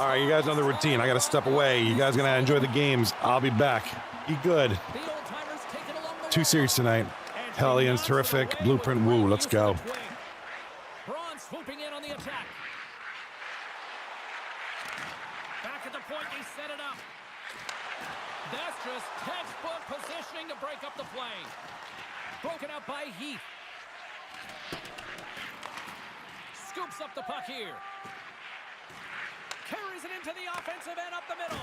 All right, you guys know the routine. I got to step away. You guys going to enjoy the games. I'll be back. Be good. 2 series tonight. Hellions, Tarrific, Blueprint, WOOOOO. Let's go. Braun swooping in on the attack. Back at the point, they set it up. That's just textbook positioning to break up the play. Broken up by Heath. Scoops up the puck here. Carries it into the offensive end up the middle.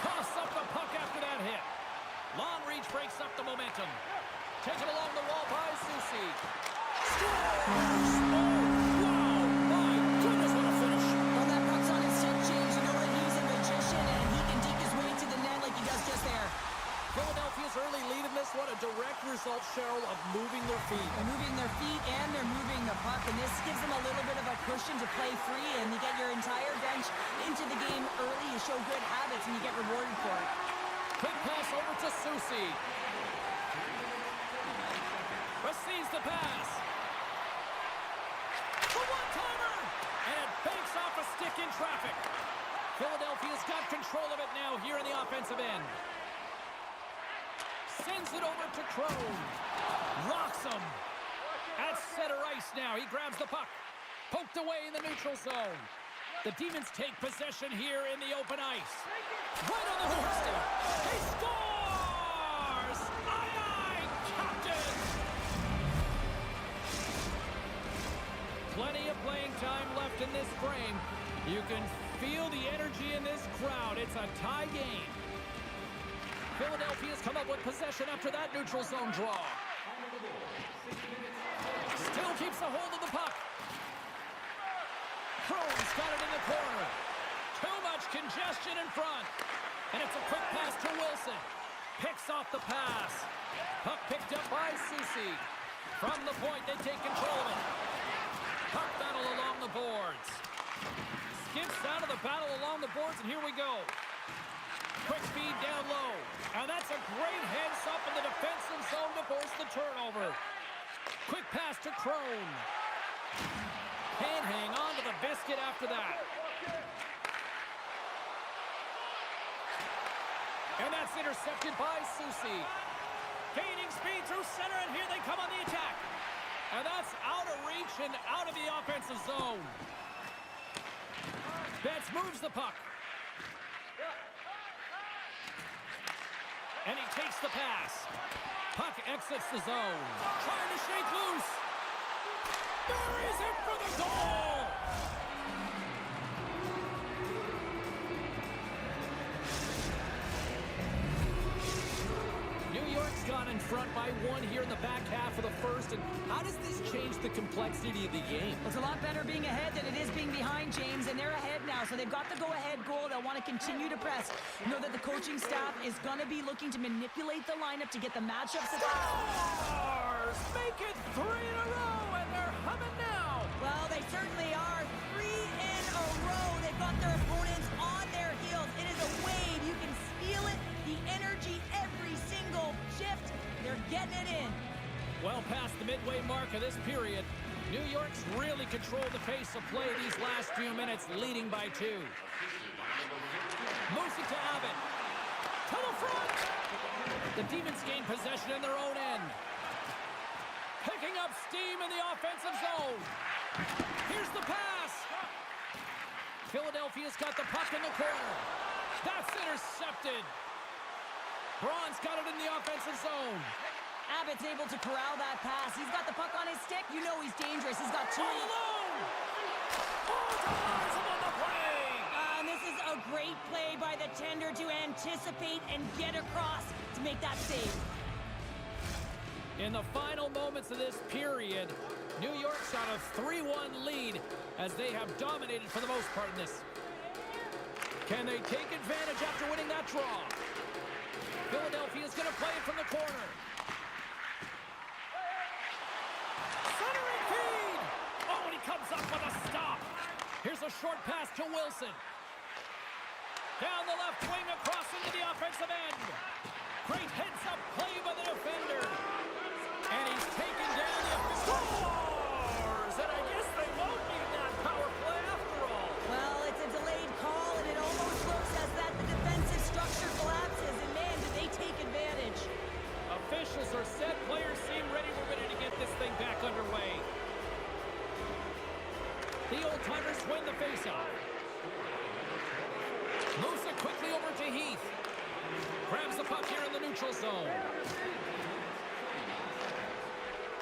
Toss up the puck after that hit. Long reach breaks up the momentum. Taken along the wall by Susi. Scores! Oh, wow! My goodness, what a finish. Well, that puck's on his stick, James. You know that he's a magician, and he can deke his way to the net like he does just there. Philadelphia's early lead in this one, a direct result, Cheryl, of moving their feet. They're moving their feet, and they're moving the puck, and this gives them a little bit of a cushion to play free, and you get your entire bench into the game early. You show good habits, and you get rewarded for it. Quick pass over to Susi. Receives the pass. The one-timer! And it banks off a stick in traffic. Philadelphia's got control of it now here in the offensive end. Sends it over to Crone. Rocks him. At center ice now. He grabs the puck. Poked away in the neutral zone. The Demons take possession here in the open ice. Right on the doorstep. He scores! Aye, aye, Captain! Plenty of playing time left in this frame. You can feel the energy in this crowd. It's a tie game. Philadelphia's come up with possession after that neutral zone draw. Still keeps a hold of the puck. Crone's got it in the corner. Too much congestion in front. And it's a quick pass to Wilson. Picks off the pass. Puck picked up by Susi. From the point, they take control of it. Puck battle along the boards. Skips out of the battle along the boards, and here we go. Quick feed down low. And that's a great heads-up in the defensive zone to force the turnover. Quick pass to Crone. Can't hang on to the biscuit after that. And that's intercepted by Susi. Gaining speed through center, and here they come on the attack. And that's out of reach and out of the offensive zone. Betts moves the puck. And he takes the pass. Puck exits the zone. Trying to shake loose. Buries it for the goal! New York's gone in front by 1 here in the back half of the first. And how does this change the complexity of the game? It's a lot better being ahead than it is being behind, James, and they're ahead now, so they've got the go-ahead goal. They'll want to continue to press. You know that the coaching staff is going to be looking to manipulate the lineup to get the matchups. Stars make it 3 in a row, and they're humming now. Well, they certainly are. 3 in a row. They've got their opponents on their heels. It is a wave. You can feel it. The energy every single shift. They're getting it in. Well past the midway mark of this period, New York's really controlled the pace of play these last few minutes, leading by 2. Moves it to Abbott. To the front. The Demons gain possession in their own end. Picking up steam in the offensive zone. Here's the pass. Philadelphia's got the puck in the corner. That's intercepted. Braun's got it in the offensive zone. Abbott's able to corral that pass. He's got the puck on his stick. You know he's dangerous. He's got 2. All alone. On the play. And this is a great play by the tender to anticipate and get across to make that save. In the final moments of this period, New York's got a 3-1 lead as they have dominated for the most part in this. Can they take advantage after winning that draw? Philadelphia's going to play it from the corner. Centering feed! Oh, and he comes up with a stop. Here's a short pass to Wilson. Down the left wing, across into the offensive end. Great heads-up play by the defender. And he's taken down the scores! And I guess they won't need that power play after all. Well, it's a delayed call. The old-timers win the face-off. Moves it quickly over to Heath. Grabs the puck here in the neutral zone.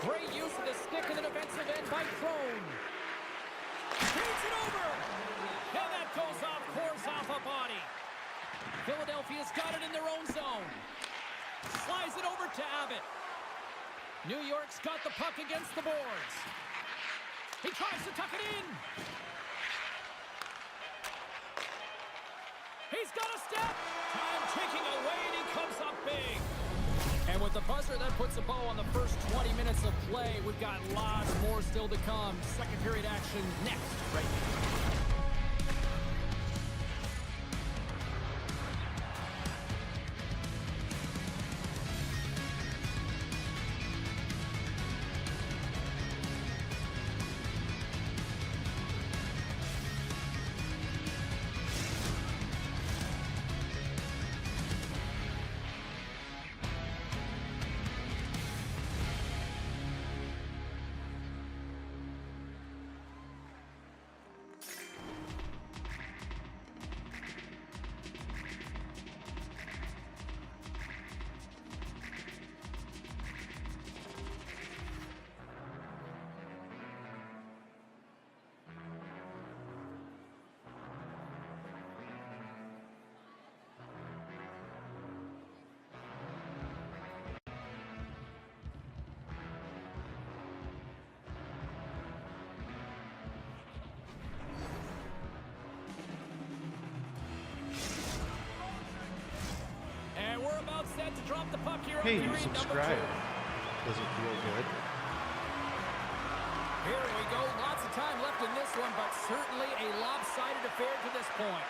Great use of the stick in the defensive end by Crone. Feeds it over. And that goes off course off a body. Philadelphia's got it in their own zone. Slides it over to Abbott. New York's got the puck against the boards. He tries to tuck it in. He's got a step. Time ticking away, and he comes up big. And with the buzzer, that puts a bow on the first 20 minutes of play. We've got lots more still to come. Second period action next, right now. Set to drop the puck here. Hey, subscribe. Does it feel good? Here we go. Lots of time left in this one, but certainly a lopsided affair to this point.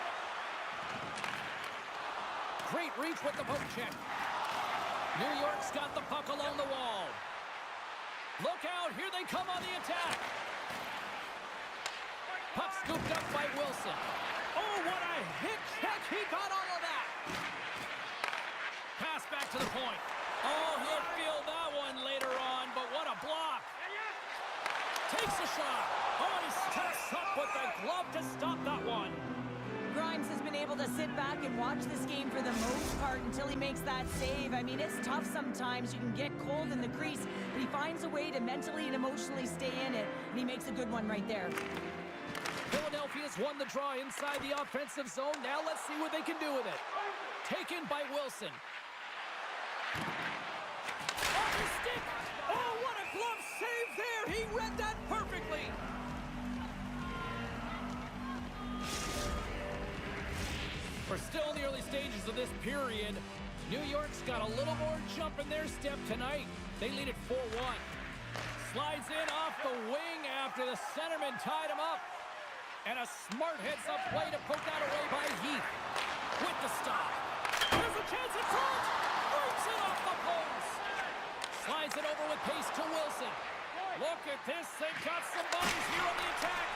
Great reach with the poke check. New York's got the puck along the wall. Look out. Here they come on the attack. Puck scooped up by Wilson. Oh, what a hit check. He got all of that. Pass back to the point. Oh, he'll feel that one later on, but what a block. Takes a shot. Oh, he steps up with the glove to stop that one. Grimes has been able to sit back and watch this game for the most part until he makes that save. I mean, it's tough sometimes. You can get cold in the crease, but he finds a way to mentally and emotionally stay in it, and he makes a good one right there. Philadelphia's won the draw inside the offensive zone. Now let's see what they can do with it. Taken by Wilson. Off his stick. Oh, what a glove save there. He read that perfectly. We're still in the early stages of this period. New York's got a little more jump in their step tonight. They lead it 4-1. Slides in off the wing after the centerman tied him up. And a smart heads-up play to poke that away by Heath. With the stop. There's a chance in front. Breaks it off the post. Slides it over with pace to Wilson. Look at this. They've got some bodies here on the attack.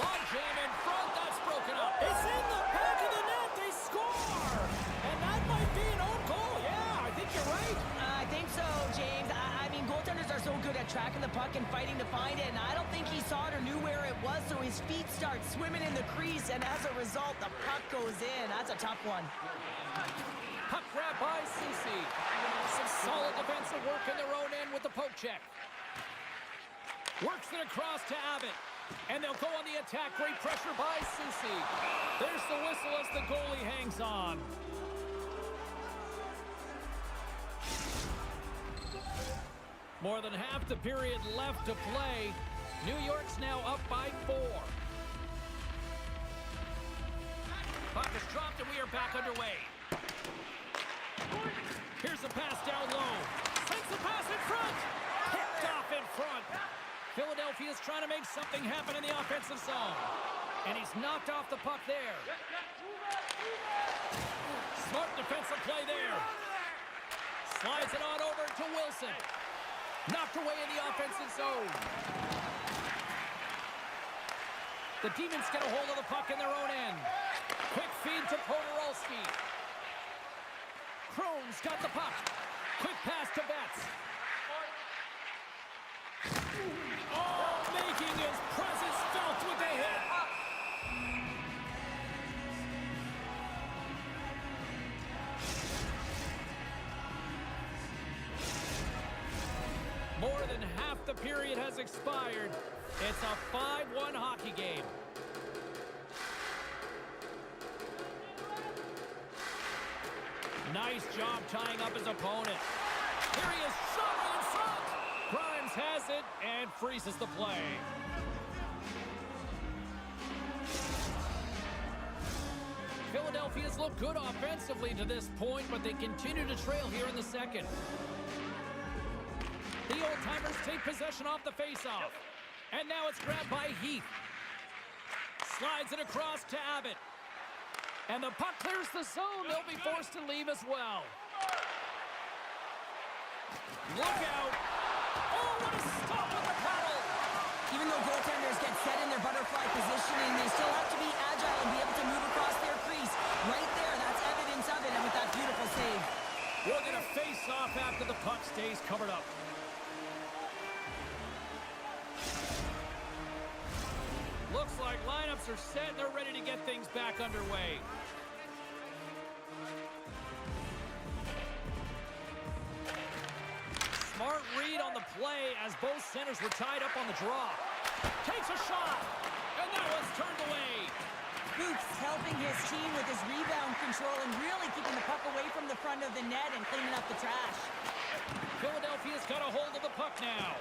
Log jam in front. That's broken up. It's in the back of the net. They score. And that might be an own goal. Yeah, I think you're right. I think so, James. I mean, goaltenders are so good at tracking the puck and fighting to find it, and I don't think he saw it or knew where it was, so his feet start swimming in the crease, and as a result, the puck goes in. That's a tough one. Puck grab by Ceci. Some solid defensive work in their own end with the poke check. Works it across to Abbott. And they'll go on the attack. Great pressure by Ceci. There's the whistle as the goalie hangs on. More than half the period left to play. New York's now up by 4. Puck is dropped and we are back underway. Here's a pass down low. Sends the pass in front. Picked off in front. Philadelphia's trying to make something happen in the offensive zone. And he's knocked off the puck there. Smart defensive play there. Slides it on over to Wilson. Knocked away in the offensive zone. The Demons get a hold of the puck in their own end. Quick feed to Podorowski. Crone's got the puck. Quick pass to Betts. Oh, making his presence felt with the the period has expired. It's a 5-1 hockey game. Nice job tying up his opponent. Here he is, shot right in front. Grimes has it and freezes the play. Philadelphia's looked good offensively to this point, but they continue to trail here in the second. The old-timers take possession off the faceoff. And now it's grabbed by Heath. Slides it across to Abbott. And the puck clears the zone. They'll be forced to leave as well. Look out. Oh, what a stop with the paddle. Even though goaltenders get set in their butterfly positioning, they still have to be agile and be able to move across their crease. Right there, that's evidence of it, and with that beautiful save. We're going to face off after the puck stays covered up. Looks like lineups are set and they're ready to get things back underway. Smart read on the play as both centers were tied up on the draw. Takes a shot, and that one's turned away. Boots helping his team with his rebound control and really keeping the puck away from the front of the net and cleaning up the trash. Philadelphia's got a hold of the puck now.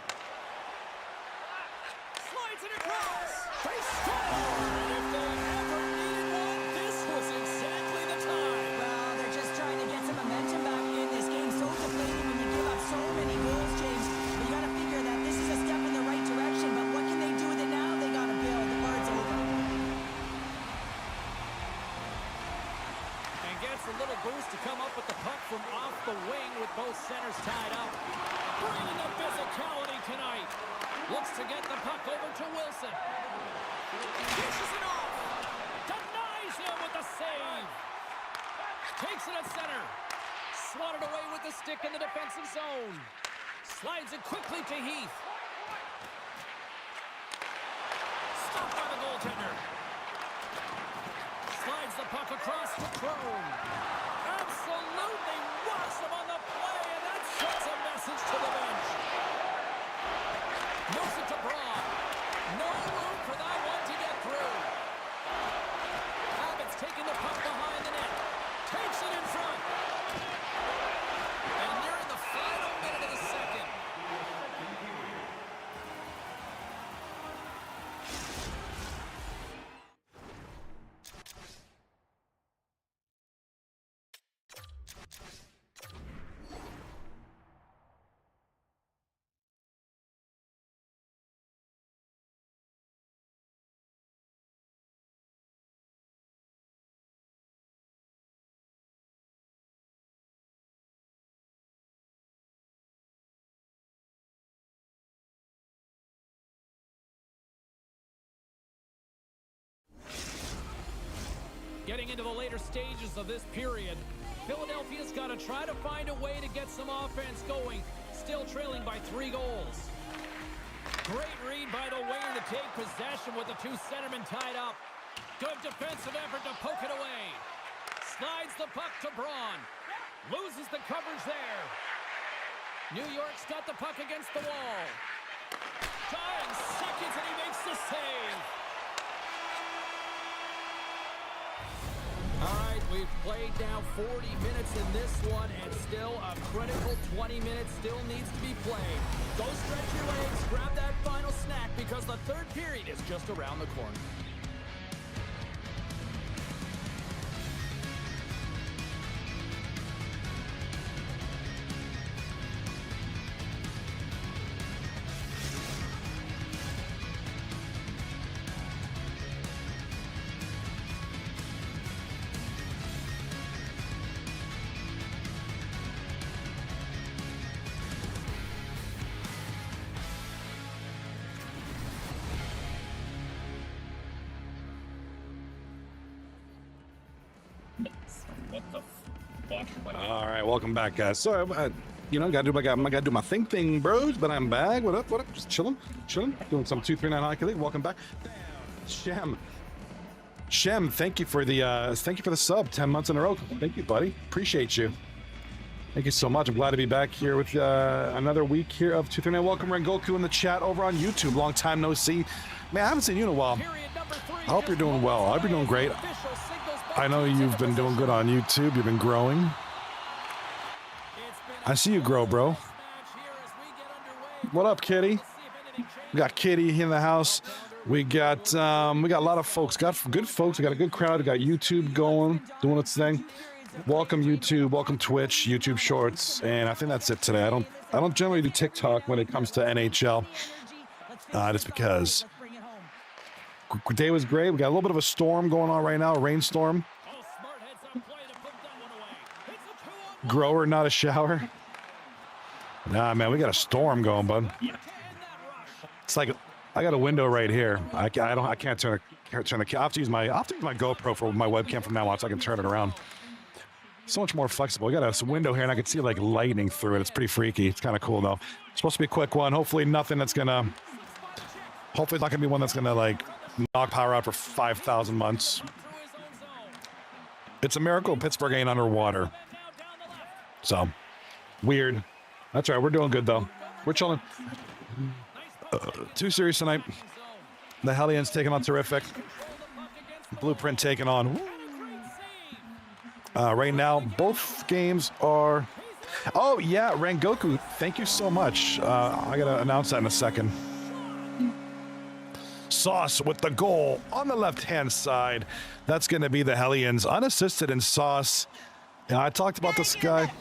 Slides it across. They score! And if they ever needed one, this was exactly the time. Well, they're just trying to get some momentum back in. This game's so depleted when you give up so many goals, James. But you got to figure that this is a step in the right direction. But what can they do with it now? They got to build before it's over. And gets a little boost to come up with the puck from off the wing with both centers tied up. Bringing the physicality tonight. Looks to get the puck over to Wilson. Dishes it off. Denies him with the save. Takes it at center. Swatted away with the stick in the defensive zone. Slides it quickly to Heath. Stopped by the goaltender. Slides the puck across to Crone. Absolutely rocks him on the play, and that sends a message to the bench. Moves it to Braun. No room for that one to get through. Abbott's taking the puck behind the net. Takes it in front. And nearing the final minute of the second. Getting into the later stages of this period, Philadelphia's got to try to find a way to get some offense going, still trailing by 3 goals. Great read by the winger to take possession with the 2 centermen tied up. Good defensive effort to poke it away. Slides the puck to Braun. Loses the coverage there. New York's got the puck against the wall. 9 seconds and he makes the save. All right, we've played now 40 minutes in this one, and still a critical 20 minutes still needs to be played. Go stretch your legs, grab that final snack, because the third period is just around the corner. All right, welcome back, guys. Sorry, gotta do my thing, bros. But I'm back. What up? Just chilling, doing some 239 hockey league. Welcome back, Shem. Thank you for the sub. 10 months in a row. Thank you, buddy. Appreciate you. Thank you so much. I'm glad to be back here with another week here of 239. Welcome, Rengoku, in the chat over on YouTube. Long time no see. Man, I haven't seen you in a while. I hope you're doing well. I hope you're doing great. I know you've been doing good on YouTube. You've been growing. I see you grow, bro. What up, Kitty? We got Kitty in the house. We got a lot of folks. Got good folks. We got a good crowd. We got YouTube going, doing its thing. Welcome YouTube, welcome Twitch, YouTube Shorts, and I think that's it today. I don't generally do TikTok when it comes to NHL, just because. Day was great. We got a little bit of a storm going on right now, a rainstorm. Grower, not a shower. Nah, man, we got a storm going, bud. It's like I got a window right here. I can't turn the. I have to use my GoPro for my webcam from now on, so I can turn it around. So much more flexible. We got a window here, and I can see like lightning through it. It's pretty freaky. It's kind of cool though. It's supposed to be a quick one. Hopefully nothing that's gonna. Hopefully it's not gonna be one that's gonna like knock power out for 5,000 months. It's a miracle Pittsburgh ain't underwater. So weird. That's right. We're doing good though. We're chilling. 2 series tonight. The Hellions taking on Tarrific. Blueprint taking on. Right now, both games are... Oh, yeah, Rengoku, thank you so much. I got to announce that in a second. Sauce with the goal on the left-hand side. That's going to be the Hellions. Unassisted in Sauce. You know, I talked about this guy.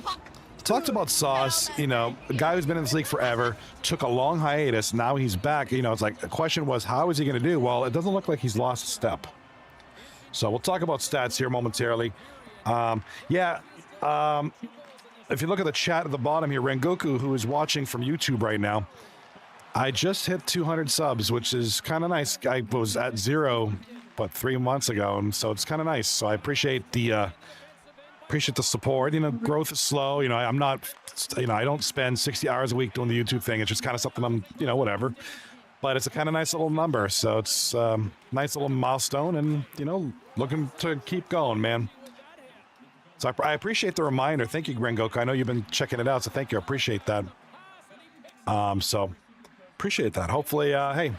Talked about Sauce, you know, a guy who's been in this league forever, took a long hiatus. Now he's back. You know, it's like the question was, how is he going to do? Well, it doesn't look like he's lost a step. So we'll talk about stats here momentarily. If you look at the chat at the bottom here, Rengoku, who is watching from YouTube right now, I just hit 200 subs, which is kind of nice. I was at 0, 3 months ago, and so it's kind of nice. So I appreciate the support. You know, growth is slow. You know, I'm not, you know, I don't spend 60 hours a week doing the YouTube thing. It's just kind of something I'm, you know, whatever. But it's a kind of nice little number. So it's nice little milestone, and, you know, looking to keep going, man. So I appreciate the reminder. Thank you, Rengoku. I know you've been checking it out, so thank you. I appreciate that. So appreciate that. Hopefully, hey,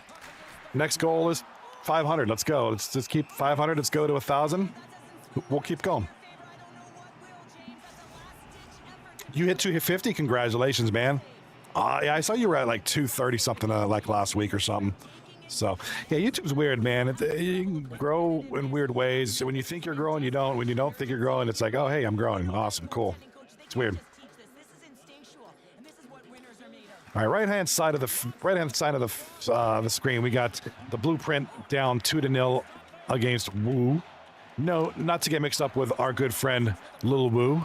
next goal is 500. Let's go. Let's just keep 500. Let's go to 1,000. We'll keep going. You hit 250. Congratulations, man. Yeah, I saw you were at like 230 something like last week or something. So, yeah, YouTube's weird, man. You can grow in weird ways. When you think you're growing, you don't. When you don't think you're growing, it's like, oh, hey, I'm growing. Awesome, cool. It's weird. All right, right-hand side of the screen, we got the Blueprint down 2-0 against WOOOOO. No, not to get mixed up with our good friend Lil Woo,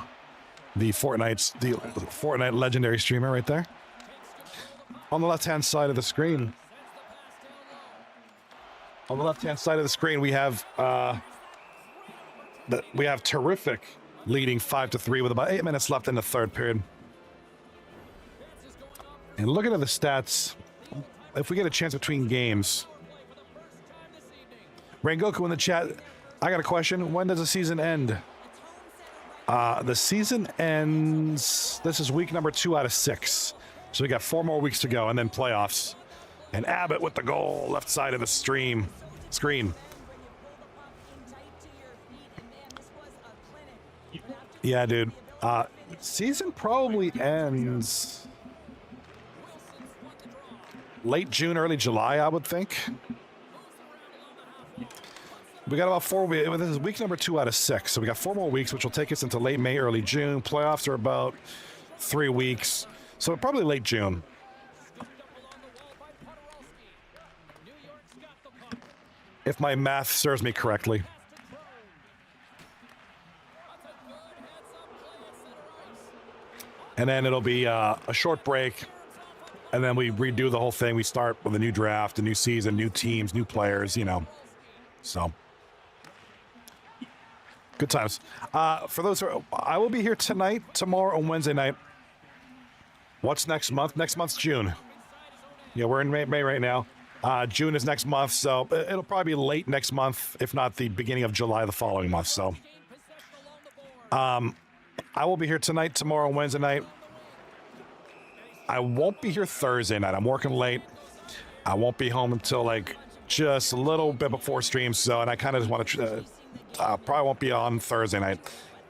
the Fortnite legendary streamer right there. On the left-hand side of the screen. On the left-hand side of the screen, we have Tarrific leading 5-3 with about 8 minutes left in the third period. And looking at the stats, if we get a chance between games, Rengoku in the chat, I got a question. When does the season end? The season ends. This is week number 2 out of 6. So we got 4 more weeks to go, and then playoffs. And Abbott with the goal, left side of the screen. Yeah, dude. Season probably ends late June, early July, I would think. We got about 4 weeks. This is week number 2 out of 6. So we got 4 more weeks, which will take us into late May, early June. Playoffs are about 3 weeks. So probably late June. If my math serves me correctly. And then it'll be a short break. And then we redo the whole thing. We start with a new draft, a new season, new teams, new players, you know. So, good times. For those who I will be here tonight, tomorrow, and Wednesday night. What's next month? Next month's June. Yeah, we're in May right now. June is next month, so it'll probably be late next month, if not the beginning of July the following month. So, and I will be here tonight, tomorrow, Wednesday night. I won't be here Thursday night. I'm working late. I won't be home until like just a little bit before stream. So, and I kind of just want to, probably won't be on Thursday night.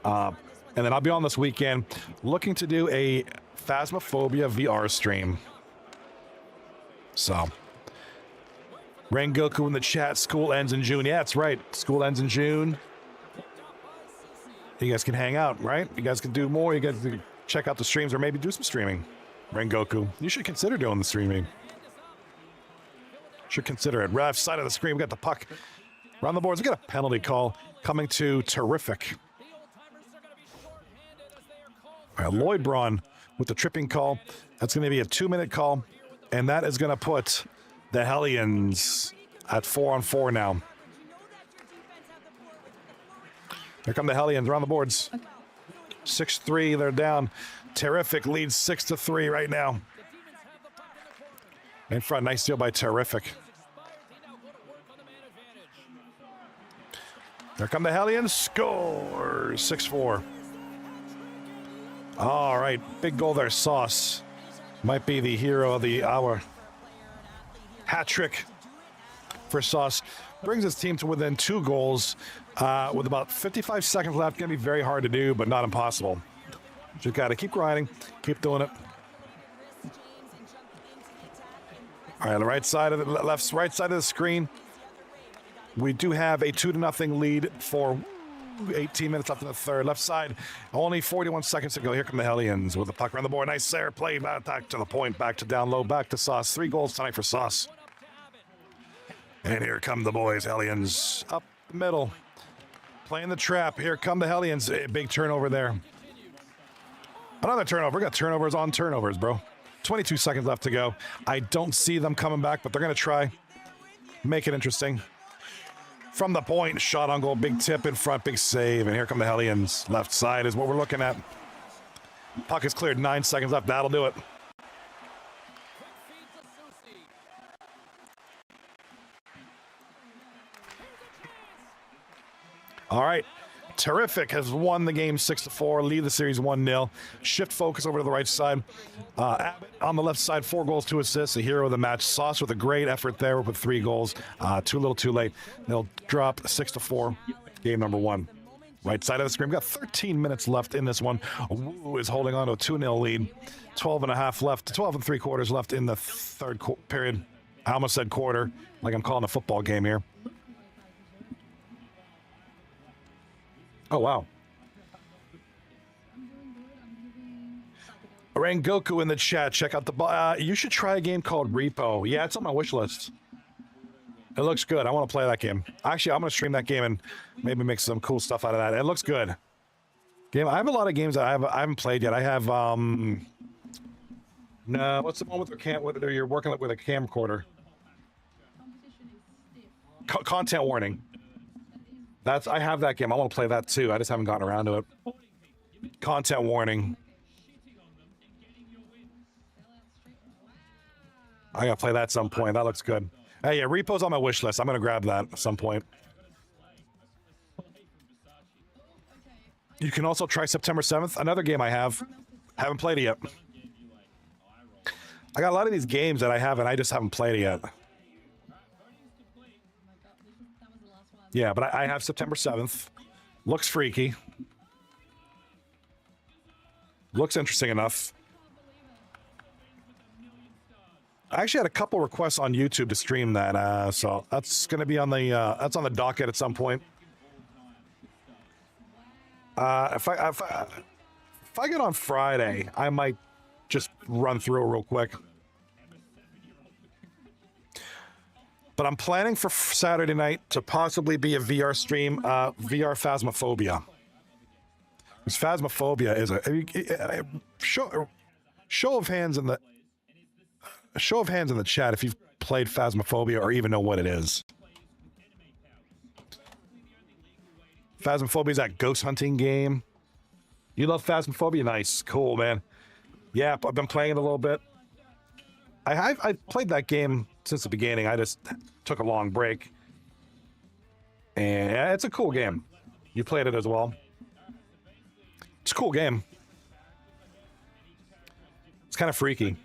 And then I'll be on this weekend looking to do a Phasmophobia VR stream. So, Rengoku in the chat, school ends in June. Yeah, that's right. School ends in June. You guys can hang out, right? You guys can do more. You guys can check out the streams or maybe do some streaming. Rengoku, you should consider doing the streaming. Should consider it. Left side of the screen, we got the puck around the boards. We got a penalty call coming to Tarrific. All right, Lloyd Braun with the tripping call. That's going to be a 2-minute call, and that is going to put the Hellions at 4-on-4 now. Here come the Hellions around the boards. 6-3, they're down. Tarrific leads 6-3 right now. In front, nice deal by Tarrific. Here come the Hellions, score 6-4. All right, big goal there, Sauce. Might be the hero of the hour. Hat trick for Sauce. Brings his team to within 2 goals with about 55 seconds left. Gonna be very hard to do, but not impossible. Just gotta keep grinding, keep doing it. All right, on the right side of the right side of the screen, we do have a 2-0 lead for 18 minutes left in the third. Left side, only 41 seconds to go. Here come the Hellions with the puck around the board. Nice there, play back to the point, back to down low, back to Sauce. 3 goals tonight for Sauce. And here come the boys, Hellions up the middle, playing the trap. Here come the Hellions. A big turnover there. Another turnover. We got turnovers on turnovers, bro. 22 seconds left to go. I don't see them coming back, but they're going to try. Make it interesting. From the point, shot on goal, big tip in front, big save. And here come the Hellions. Left side is what we're looking at. Puck is cleared, 9 seconds left. That'll do it. All right. Tarrific has won the game 6-4, lead the series 1-0. Shift focus over to the right side. Abbott on the left side, 4 goals, 2 assists, a hero of the match. Sauce with a great effort there with 3 goals. Too little, too late. They'll drop 6-4, game number 1. Right side of the screen, we've got 13 minutes left in this one. WOOOOO is holding on to a 2-0 lead. 12.5 left, 12 3/4 left in the third period. I almost said quarter, like I'm calling a football game here. Oh, wow. Rengoku in the chat. Check out the... you should try a game called Repo. Yeah, it's on my wish list. It looks good. I want to play that game. Actually, I'm going to stream that game and maybe make some cool stuff out of that. It looks good. Game. I have a lot of games that I haven't played yet. I have... No, what's the one with the you're working with a camcorder? Content warning. I have that game. I want to play that too. I just haven't gotten around to it. Content warning. I gotta play that at some point. That looks good. Hey, yeah, Repo's on my wish list. I'm gonna grab that at some point. You can also try September 7th. Another game I haven't played it yet. I got a lot of these games that I just haven't played it yet. Yeah, but I have September 7th. Looks freaky. Looks interesting enough. I actually had a couple requests on YouTube to stream that, so that's going to be on the docket at some point. If I get on Friday, I might just run through it real quick. But I'm planning for Saturday night to possibly be a VR stream, VR Phasmophobia. Because Phasmophobia is a show of hands in the chat if you've played Phasmophobia or even know what it is. Phasmophobia is that ghost hunting game. You love Phasmophobia? Nice, cool, man. Yeah, I've been playing it a little bit. I played that game since the beginning. I just took a long break. And it's a cool game. You played it as well. It's a cool game. It's kind of freaky.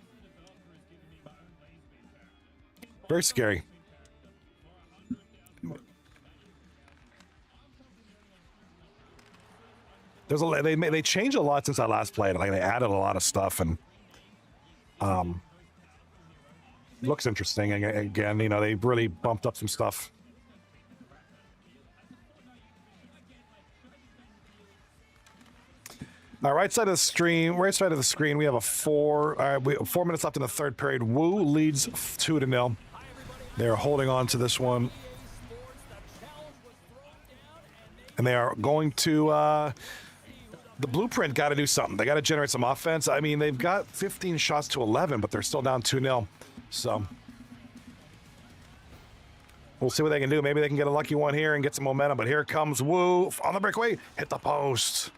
Very scary. There's a they changed a lot since I last played. Like they added a lot of stuff and looks interesting. Again, you know, they really bumped up some stuff. All right, right side of the screen, we have a 4 minutes left in the third period. Woo leads 2-0. They're holding on to this one. And they are going to the blueprint got to do something. They got to generate some offense. I mean, they've got 15 shots to 11, but they're still down 2-0. So we'll see what they can do. Maybe they can get a lucky one here and get some momentum. But here comes Woo on the breakaway. Hit the post.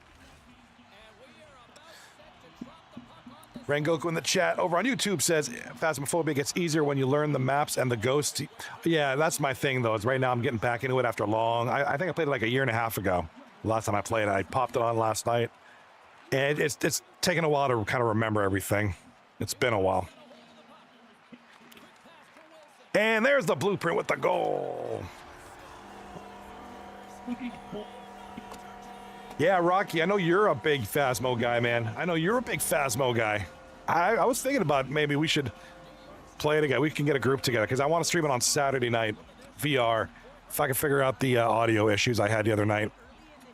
Rengoku in the chat over on YouTube says, Phasmophobia gets easier when you learn the maps and the ghost. Yeah, that's my thing, though. Is right now I'm getting back into it after long. I think I played it like a year and a half ago. Last time I played it, I popped it on last night. And it's taken a while to kind of remember everything. It's been a while. And there's the blueprint with the goal. Yeah, Rocky, I know you're a big Phasmo guy, man. I know you're a big Phasmo guy. I was thinking about maybe we should play it again. We can get a group together because I want to stream it on Saturday night, VR. If I can figure out the audio issues I had the other night.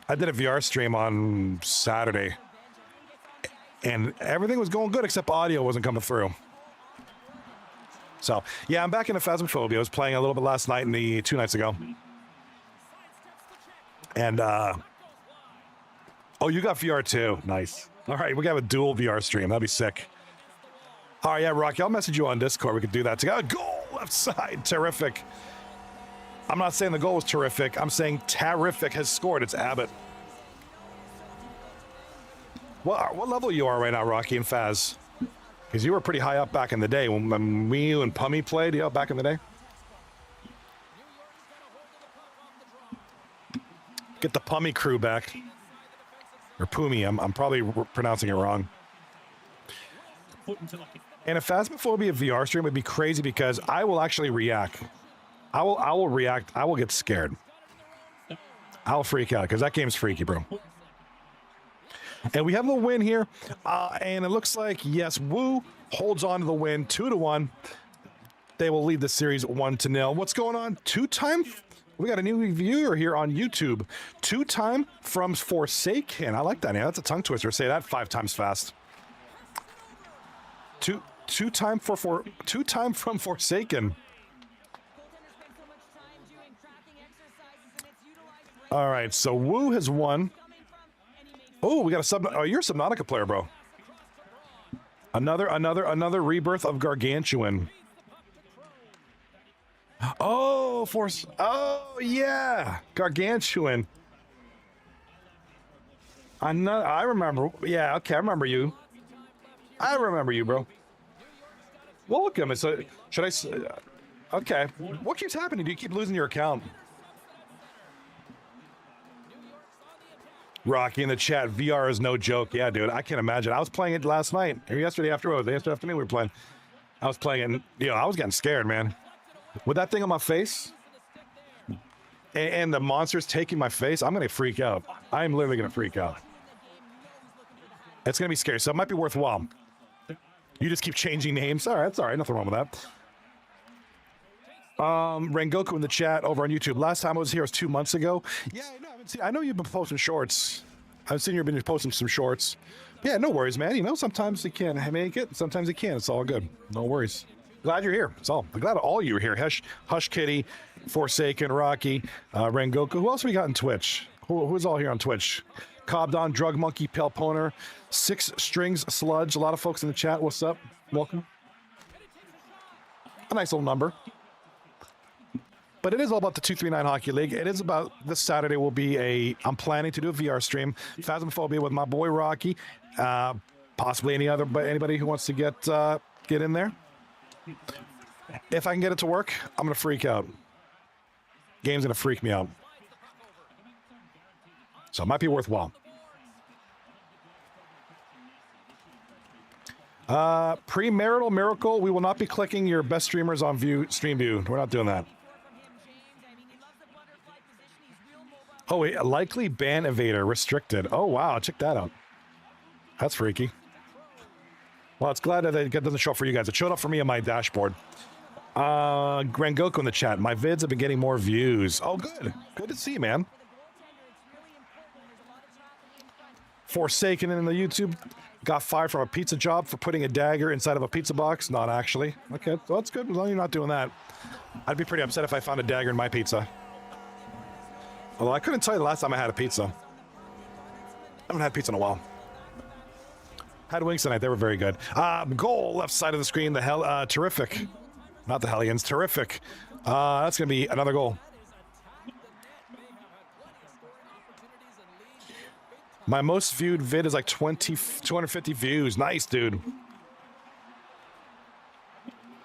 I did a VR stream on Saturday, and everything was going good except audio wasn't coming through. So, yeah, I'm back into Phasmophobia. I was playing a little bit last night and 2 nights ago. And, oh, you got VR too. Nice. All right, we got a dual VR stream. That'd be sick. All right, yeah, Rocky, I'll message you on Discord. We could do that together. Goal left side. Terrific. I'm not saying the goal was terrific. I'm saying Tarrific has scored. It's Abbott. What level you are right now, Rocky and Phaz? Because you were pretty high up back in the day when me, you, and Pummy played, you know, back in the day. Get the Pummy crew back. Or Pumi, I'm probably pronouncing it wrong. And a Phasmophobia VR stream would be crazy because I will actually react. I will react. I will get scared. I'll freak out because that game's freaky, bro. And we have a win here. And it looks like, yes, Woo holds on to the win 2-1. They will lead the series 1-0. What's going on? We got a new viewer here on YouTube. 2-time from Forsaken. I like that name. That's a tongue twister. Say that 5 times fast. Two-time from Forsaken. All right, so Woo has won. Oh, we got a oh, you're a Subnautica player, bro. Another rebirth of Gargantuan. Oh, oh yeah, Gargantuan. I remember. Yeah, okay, I remember you. I remember you, bro. Well, look at me. So, should I say? Okay. What keeps happening? Do you keep losing your account? Rocky in the chat. VR is no joke. Yeah, dude. I can't imagine. I was playing it last night or yesterday afternoon. Yesterday afternoon we were playing. I was playing it, and you know, I was getting scared, man. With that thing on my face, and the monsters taking my face, I'm gonna freak out. I'm literally gonna freak out. It's gonna be scary, so it might be worthwhile. You just keep changing names. All right, that's all right. Nothing wrong with that. Rengoku in the chat over on YouTube. Last time I was here was 2 months ago. Yeah, I know you've been posting shorts. I've seen you've been posting some shorts. Yeah, no worries, man. You know, sometimes you can't make it. Sometimes you can. It's all good. No worries. Glad you're here. It's all. I'm glad all you are here. Hush Kitty, Forsaken, Rocky, Rengoku. Who else we got in Twitch? Who's all here on Twitch? Cobdon, Drug Monkey, Pelponer, 6 Strings, Sludge. A lot of folks in the chat. What's up? Welcome. A nice little number. But it is all about the 239 Hockey League. It is about this Saturday will be I'm planning to do a VR stream. Phasmophobia with my boy Rocky. Possibly anybody who wants to get in there. If I can get it to work, I'm going to freak out. Game's going to freak me out. So it might be worthwhile. Premarital miracle. We will not be clicking your best streamers on stream view. We're not doing that. Oh, wait, likely ban evader restricted. Oh, wow. Check that out. That's freaky. Well, it's glad that it doesn't show up for you guys. It showed up for me on my dashboard. Grangoku in the chat. My vids have been getting more views. Oh, good. Good to see, man. Forsaken in the YouTube. Got fired from a pizza job for putting a dagger inside of a pizza box. Not actually. Okay, well, that's good as long as you're not doing that. I'd be pretty upset if I found a dagger in my pizza. Although I couldn't tell you the last time I had a pizza. I haven't had pizza in a while. Had wings tonight. They were very good. Goal, left side of the screen. The Terrific. Not the Hellions. Terrific. That's going to be another goal. My most viewed vid is like 250 views. Nice, dude.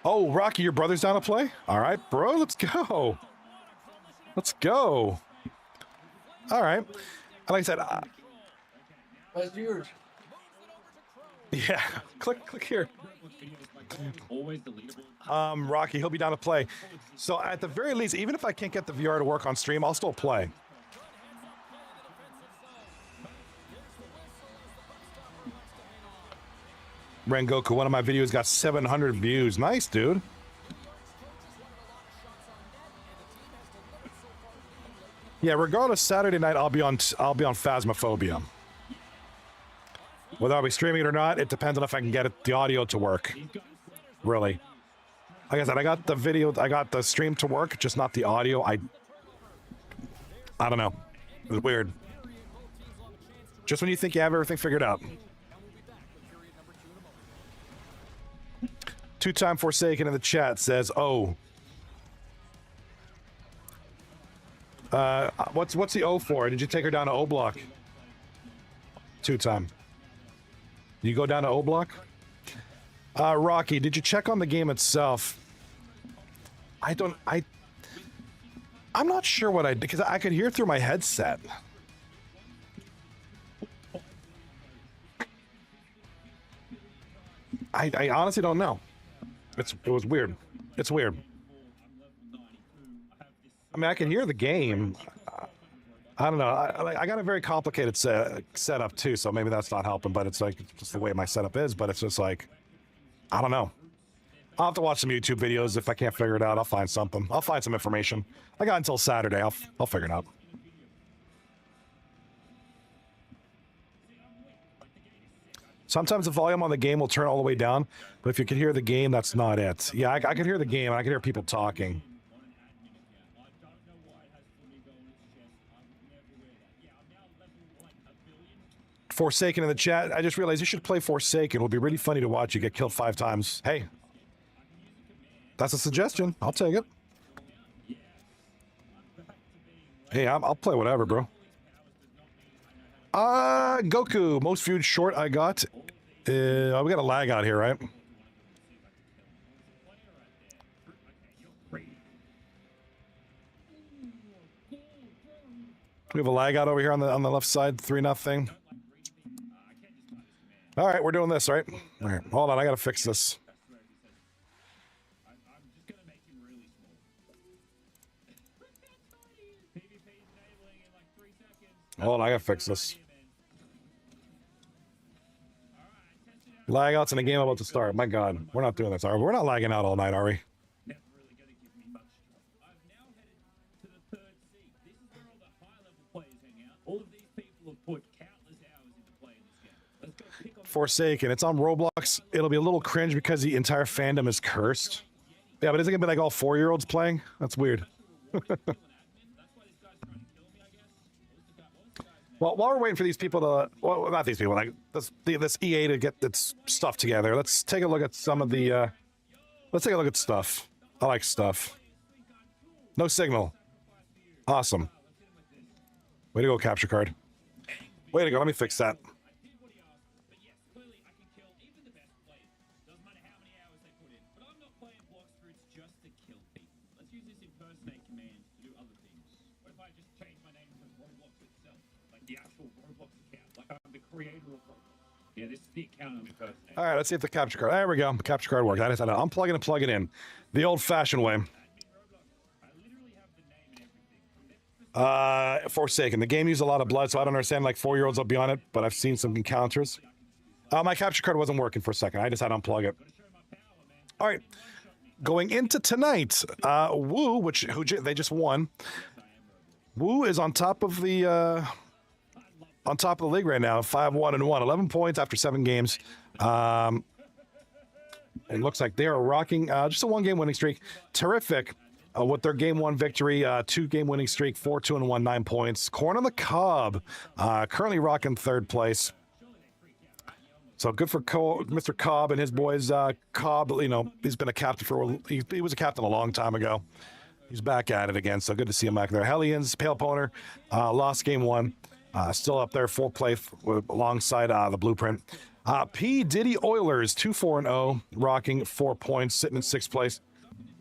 Oh, Rocky, your brother's down to play? All right, bro, let's go. Let's go. All right. Like I said, That's yours. yeah, click here. Rocky, he'll be down to play. So at the very least, even if I can't get the VR to work on stream, I'll still play. Rengoku, one of my videos got 700 views. Nice, dude. Yeah, regardless, Saturday night I'll be on Phasmophobia. Whether I'll be streaming it or not, it depends on if I can get the audio to work. Really. Like I said, I got the stream to work, just not the audio. I don't know. It was weird. Just when you think you have everything figured out. Two-time Forsaken in the chat says, oh. What's the O for? Did you take her down to O block? Two-time. You go down to O block? Rocky, did you check on the game itself? I'm not sure what I did, because I could hear through my headset. I honestly don't know. It was weird. It's weird. I mean, I can hear the game. I don't know. I got a very complicated setup too, so maybe that's not helping. But it's like just the way my setup is. But it's just like, I don't know. I'll have to watch some YouTube videos. If I can't figure it out, I'll find something. I'll find some information. I got until Saturday. I'll figure it out. Sometimes the volume on the game will turn all the way down, but if you can hear the game, that's not it. Yeah, I can hear the game, and I can hear people talking. Forsaken in the chat. I just realized you should play Forsaken. It would be really funny to watch you get killed 5 times. Hey, that's a suggestion. I'll take it. Hey, I'll play whatever, bro. Goku, most viewed short I got. We got a lag out here, right? We have a lag out over here on the left side, 3-0. All right, we're doing this, right? All right, hold on, I gotta fix this. Hold on, I gotta fix this. Lag outs in a game about to start. My God, we're not doing this, are we? We're not lagging out all night, are we? Forsaken. It's on Roblox. It'll be a little cringe because the entire fandom is cursed. Yeah, but is it gonna be like all 4-year-olds playing? That's weird. Well, while we're waiting for these people to, well, not these people, like this EA to get its stuff together, let's take a look at some of the, let's take a look at stuff. I like stuff. No signal. Awesome. Way to go, capture card. Way to go. Let me fix that. All right, let's see if the capture card. There we go. The capture card worked. I just had to unplug it and plug it in, the old-fashioned way. Forsaken. The game used a lot of blood, so I don't understand. Like 4-year-olds will be on it, but I've seen some encounters. My capture card wasn't working for a second. I just had to unplug it. All right, going into tonight, WOOOOO, they just won. WOOOOO is on top of the league right now, 5-1-1, 11 points after 7 games. It looks like they are rocking just a 1-game winning streak. Tarrific with their game 1 victory, 2-game winning streak, 4-2-1, 9 points. Corn on the Cob, currently rocking 3rd place. So good for Mr. Cobb and his boys. Cobb, you know, he's been a captain he was a captain a long time ago. He's back at it again, so good to see him back there. Hellions, Pale Poner, lost game 1. Still up there, 4th place alongside the Blueprint. P. Diddy Oilers, 2-4-0, rocking 4 points, sitting in 6th place.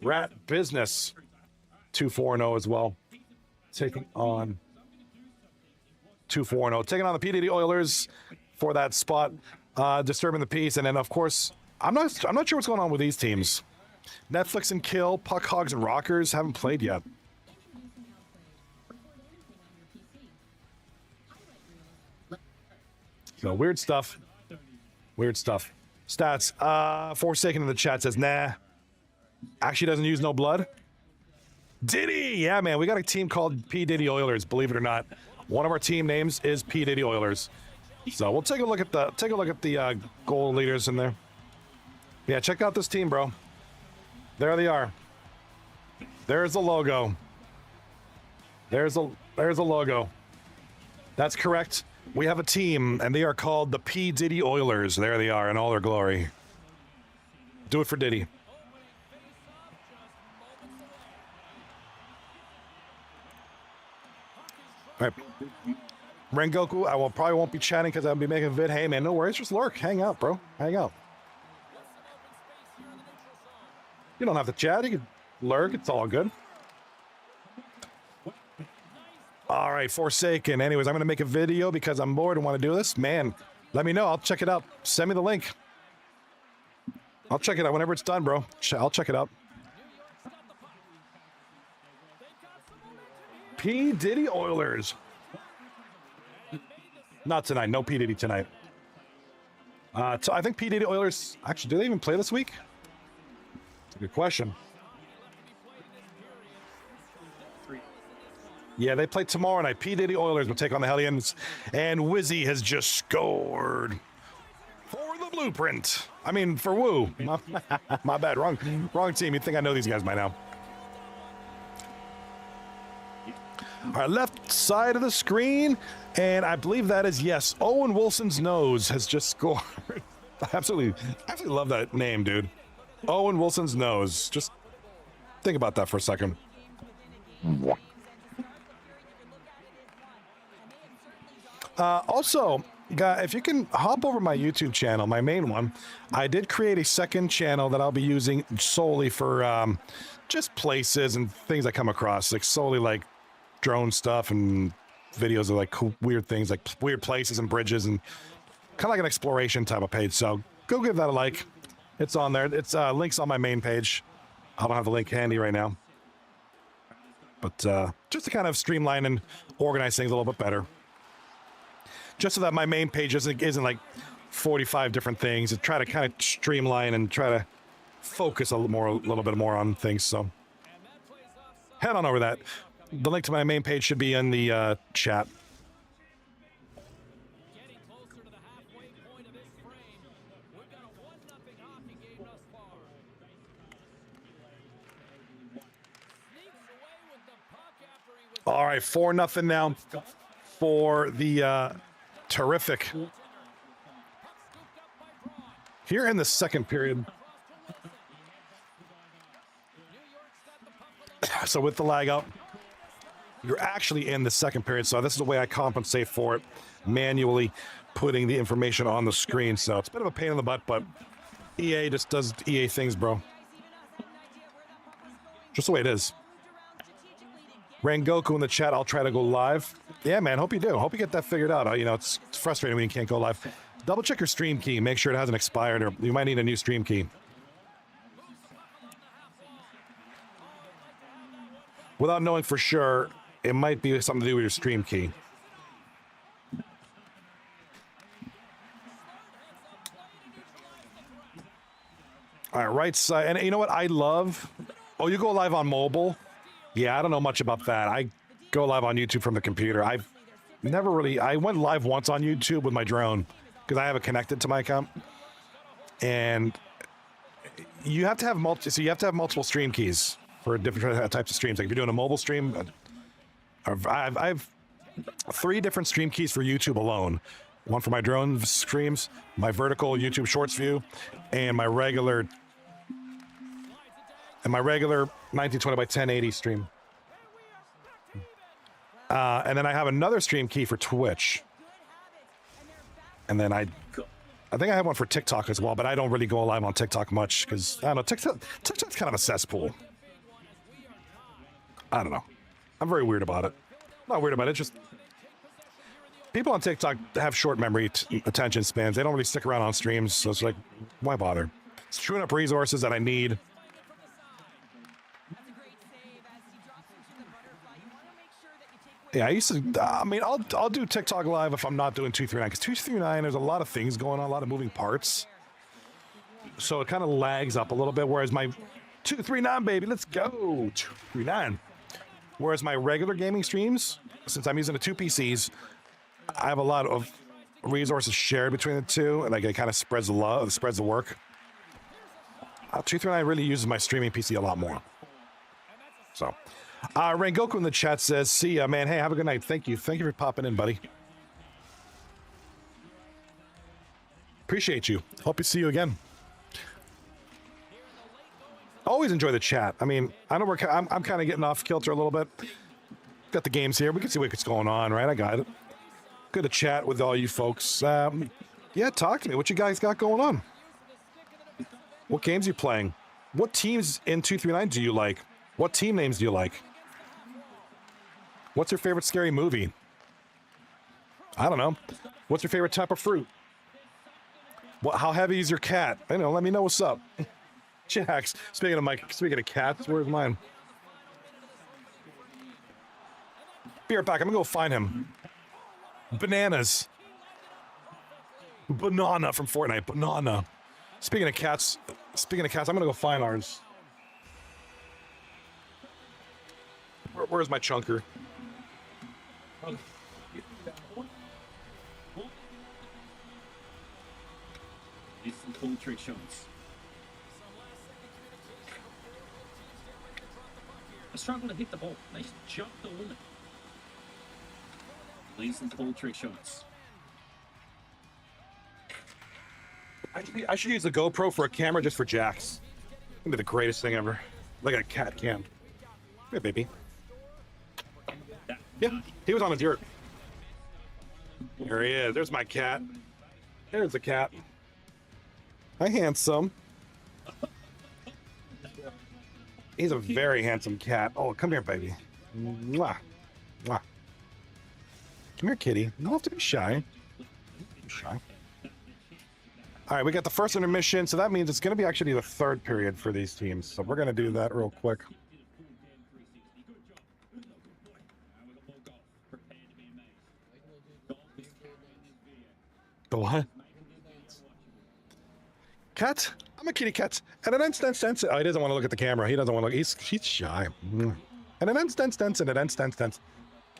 Rat Business, 2-4-0 as well, taking on 2-4-0, taking on the P. Diddy Oilers for that spot, disturbing the peace. And then, of course, I'm not sure what's going on with these teams. Netflix and Kill, Puck Hogs and Rockers haven't played yet. So weird stuff. Weird stuff. Stats. Forsaken in the chat says, nah. Actually doesn't use no blood. Diddy! Yeah, man, we got a team called P. Diddy Oilers, believe it or not. One of our team names is P. Diddy Oilers. So we'll take a look at the goal leaders in there. Yeah, check out this team, bro. There they are. There's the logo. There's a logo. That's correct. We have a team, and they are called the P. Diddy Oilers. There they are in all their glory. Do it for Diddy. All right. Rengoku, I probably won't be chatting because I'll be making a vid. Hey, man, no worries. Just lurk. Hang out, bro. Hang out. You don't have to chat. You can lurk. It's all good. All right, Forsaken. Anyways, I'm going to make a video because I'm bored and want to do this. Man, let me know. I'll check it out. Send me the link. I'll check it out whenever it's done, bro. I'll check it out. P. Diddy Oilers. Not tonight. No P. Diddy tonight. I think P. Diddy Oilers... Actually, do they even play this week? That's a good question. Yeah, they play tomorrow night. P. Diddy Oilers will take on the Hellions. And Wizzy has just scored for the Blueprint. I mean, for Woo. My bad. Wrong team. You'd think I know these guys by now. All right, left side of the screen. And I believe that is, yes, Owen Wilson's nose has just scored. I absolutely love that name, dude. Owen Wilson's nose. Just think about that for a second. Also, if you can hop over my YouTube channel, my main one, I did create a second channel that I'll be using solely for just places and things I come across, like solely like drone stuff and videos of like cool, weird things, like weird places and bridges and kind of like an exploration type of page. So go give that a like. It's on there. It's links on my main page. I don't have the link handy right now, but just to kind of streamline and organize things a little bit better. Just so that my main page isn't like 45 different things, and try to kind of streamline and try to focus a little bit more on things. So head on over that. The link to my main page should be in the chat. Getting closer to the halfway point of this frame. We've got a 1-0 hockey game thus far. Sneaks away with the puck after he was... All right, 4-0 now for the Tarrific. Here in the second period. So with the lag up, you're actually in the second period. So this is the way I compensate for it, manually putting the information on the screen. So it's a bit of a pain in the butt, but EA just does EA things, bro. Just the way it is. Rangoku in the chat, I'll try to go live. Yeah, man, hope you do. Hope you get that figured out. You know, it's frustrating when you can't go live. Double check your stream key. Make sure it hasn't expired, or you might need a new stream key. Without knowing for sure, it might be something to do with your stream key. All right side. And you know what I love? Oh, you go live on mobile? Yeah, I don't know much about that. I go live on YouTube from the computer. I've never really... I went live once on YouTube with my drone because I have it connected to my account. And you have to have multiple stream keys for different types of streams. Like if you're doing a mobile stream, I've 3 different stream keys for YouTube alone. One for my drone streams, my vertical YouTube Shorts view, and my regular 1920 by 1080 stream. And then I have another stream key for Twitch. And then I think I have one for TikTok as well, but I don't really go live on TikTok much because I don't know, TikTok's kind of a cesspool. I don't know. I'm very weird about it. Not weird about it, just people on TikTok have short memory attention spans. They don't really stick around on streams, so it's like, why bother? It's chewing up resources that I need. Yeah, I used to. I mean, I'll do TikTok live if I'm not doing 239 because 239 there's a lot of things going on, a lot of moving parts, so it kind of lags up a little bit. Whereas my 239 baby, let's go 239. Whereas my regular gaming streams, since I'm using the 2 PCs, I have a lot of resources shared between the two, and like it kind of spreads the love, spreads the work. 239 really uses my streaming PC a lot more. So. Rengoku in the chat says, see ya, man. Hey, have a good night. Thank you. Thank you for popping in, buddy. Appreciate you. Hope to see you again. Always enjoy the chat. I mean, I know I'm kind of getting off kilter a little bit. Got the games here. We can see what's going on, right? I got it. Good to chat with all you folks. Yeah, talk to me. What you guys got going on? What games are you playing? What teams in 239 do you like? What team names do you like? What's your favorite scary movie? I don't know. What's your favorite type of fruit? How heavy is your cat? I know. Let me know what's up. Jax. Speaking of cats, where's mine? Be right back. I'm gonna go find him. Bananas. Banana from Fortnite. Banana. Speaking of cats, I'm gonna go find ours. Where's my chunker? Some cool trick shots. I struggle to hit the ball. Nice jump to win it. Leave some cool trick shots. I should use the GoPro for a camera just for Jax. It'd be the greatest thing ever. Like a cat cam. Hey, baby. Yeah, he was on the dirt. There he is. There's my cat. There's the cat. Hi, handsome. He's a very handsome cat. Oh, come here, baby. Mwah. Mwah. Come here, kitty. You don't have to be shy. Be shy. All right, we got the first intermission, so that means it's going to be actually the third period for these teams. So we're going to do that real quick. The what? Cat? I'm a kitty cat. And an instance. Oh, he doesn't want to look at the camera. He doesn't want to look. He's shy. And an instance. And an instance.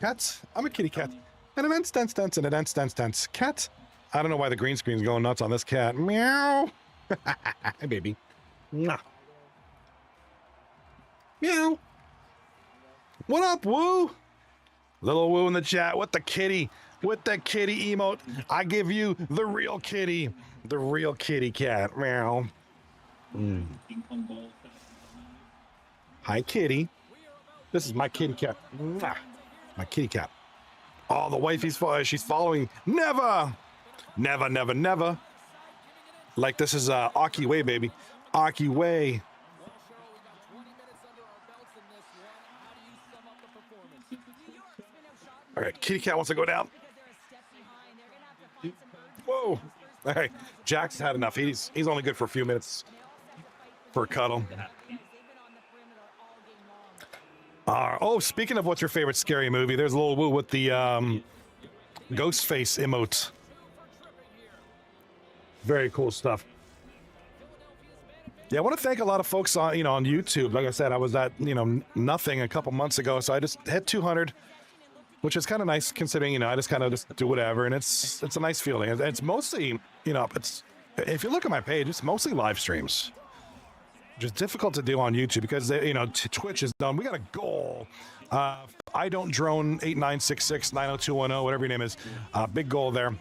Cat? I'm a kitty cat. And an instance. And an instance. Cat? I don't know why the green screen's going nuts on this cat. Meow. Hey, baby. Mwah. Meow. What up, Woo? Little Woo in the chat. What the kitty? With the kitty emote, I give you the real kitty cat. Meow. Hi, kitty. This is my kitty cat. Mwah. My kitty cat. Oh, the wifey's she's following. Never. Like this is Aki Way, baby. Aki Way. All right, kitty cat wants to go down. Whoa. All right, Jack's had enough. He's only good for a few minutes for a cuddle. Oh, speaking of what's your favorite scary movie, there's a little woo with the ghost face emote. Very cool stuff. Yeah, I want to thank a lot of folks on on YouTube. Like I said, I was at nothing a couple months ago, so I just hit 200, which is kind of nice considering I just kind of just do whatever, and it's a nice feeling. It's mostly it's if you look at my page, it's mostly live streams. Just difficult to do on YouTube because Twitch is done. We got a goal. I don't drone 8966 90210, whatever your name is. Big goal there.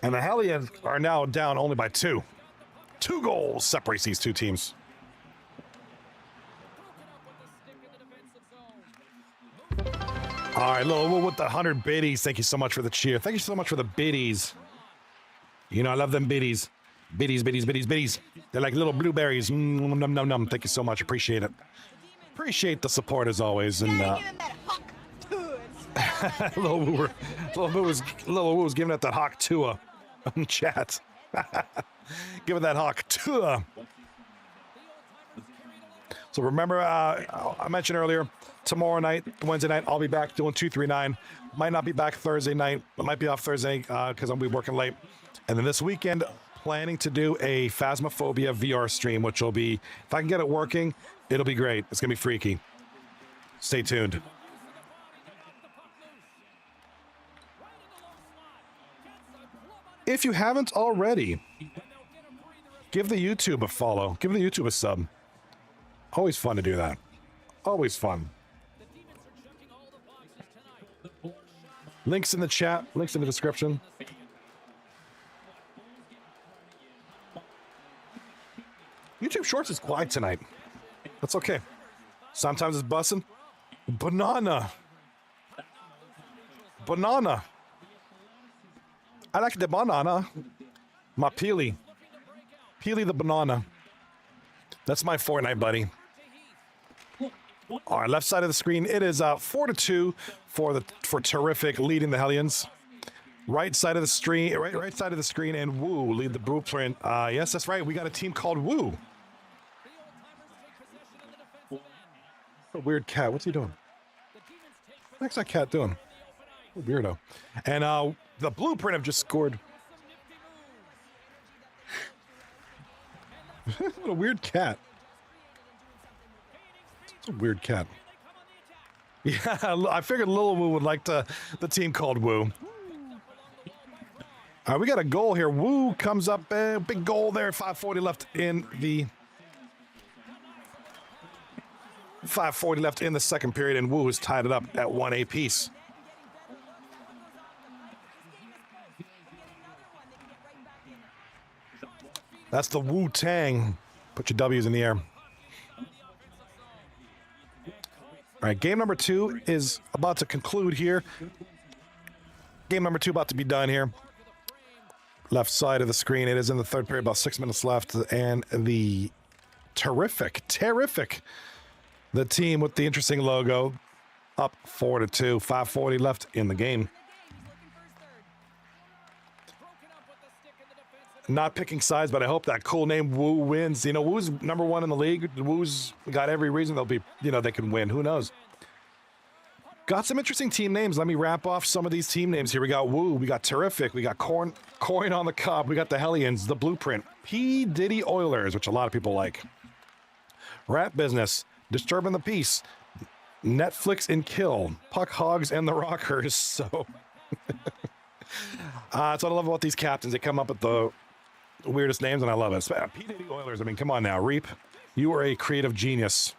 And the Hellions are now down only by 2. 2 goals separates these two teams. All right, Lil with the 100 biddies. Thank you so much for the cheer. Thank you so much for the biddies. I love them biddies. Biddies, biddies, biddies, biddies. They're like little blueberries. Num, num, num, num. Thank you so much. Appreciate it. Appreciate the support as always. And Lil Woo was giving it that hawk Tua in chat. Give it that hawk Tua. So remember, I mentioned earlier, tomorrow night, Wednesday night, I'll be back doing 239. Might not be back Thursday night. I might be off Thursday because I'll be working late. And then this weekend, planning to do a Phasmophobia VR stream, which will be, if I can get it working, it'll be great. It's going to be freaky. Stay tuned. If you haven't already, give the YouTube a follow. Give the YouTube a sub. Always fun to do that. Always fun. Links in the chat, links in the description. YouTube Shorts is quiet tonight. That's okay. Sometimes it's bussin'. Banana. Banana. I like the banana. My Peely. Peely the banana. That's my Fortnite buddy. All right, left side of the screen. It is 4-2 for Tarrific leading the Hellions. Right side of the screen, right side of the screen, and Woo lead the blueprint. Yes, that's right. We got a team called Woo. A weird cat. What's he doing? What's that cat doing? What a weirdo. And the blueprint have just scored. What a weird cat. It's a weird cat. Yeah, I figured Lil Woo would like the team called Woo. All right, we got a goal here. Woo comes up, big goal there. 5:40 left in the 5:40 left in the second period, and Woo has tied it up at 1 apiece. That's the Wu-Tang. Put your W's in the air. All right, game number 2 is about to conclude here. Game number 2 about to be done here. Left side of the screen. It is in the third period, about 6 minutes left. And the Tarrific, the team with the interesting logo, up 4-2, 5:40 left in the game. Not picking sides, but I hope that cool name Woo wins. Woo's number 1 in the league. Woo's got every reason they'll be, they can win. Who knows? Got some interesting team names. Let me wrap off some of these team names here. We got Woo, we got Tarrific, we got Coin on the Cob, we got the Hellions, the Blueprint, P. Diddy Oilers, which a lot of people like. Rat Business, Disturbing the Peace, Netflix and Kill, Puck Hogs, and the Rockers. So that's what I love about these captains. They come up with the weirdest names, and I love it. P. Diddy Oilers, I mean, come on now. Reap, you are a creative genius.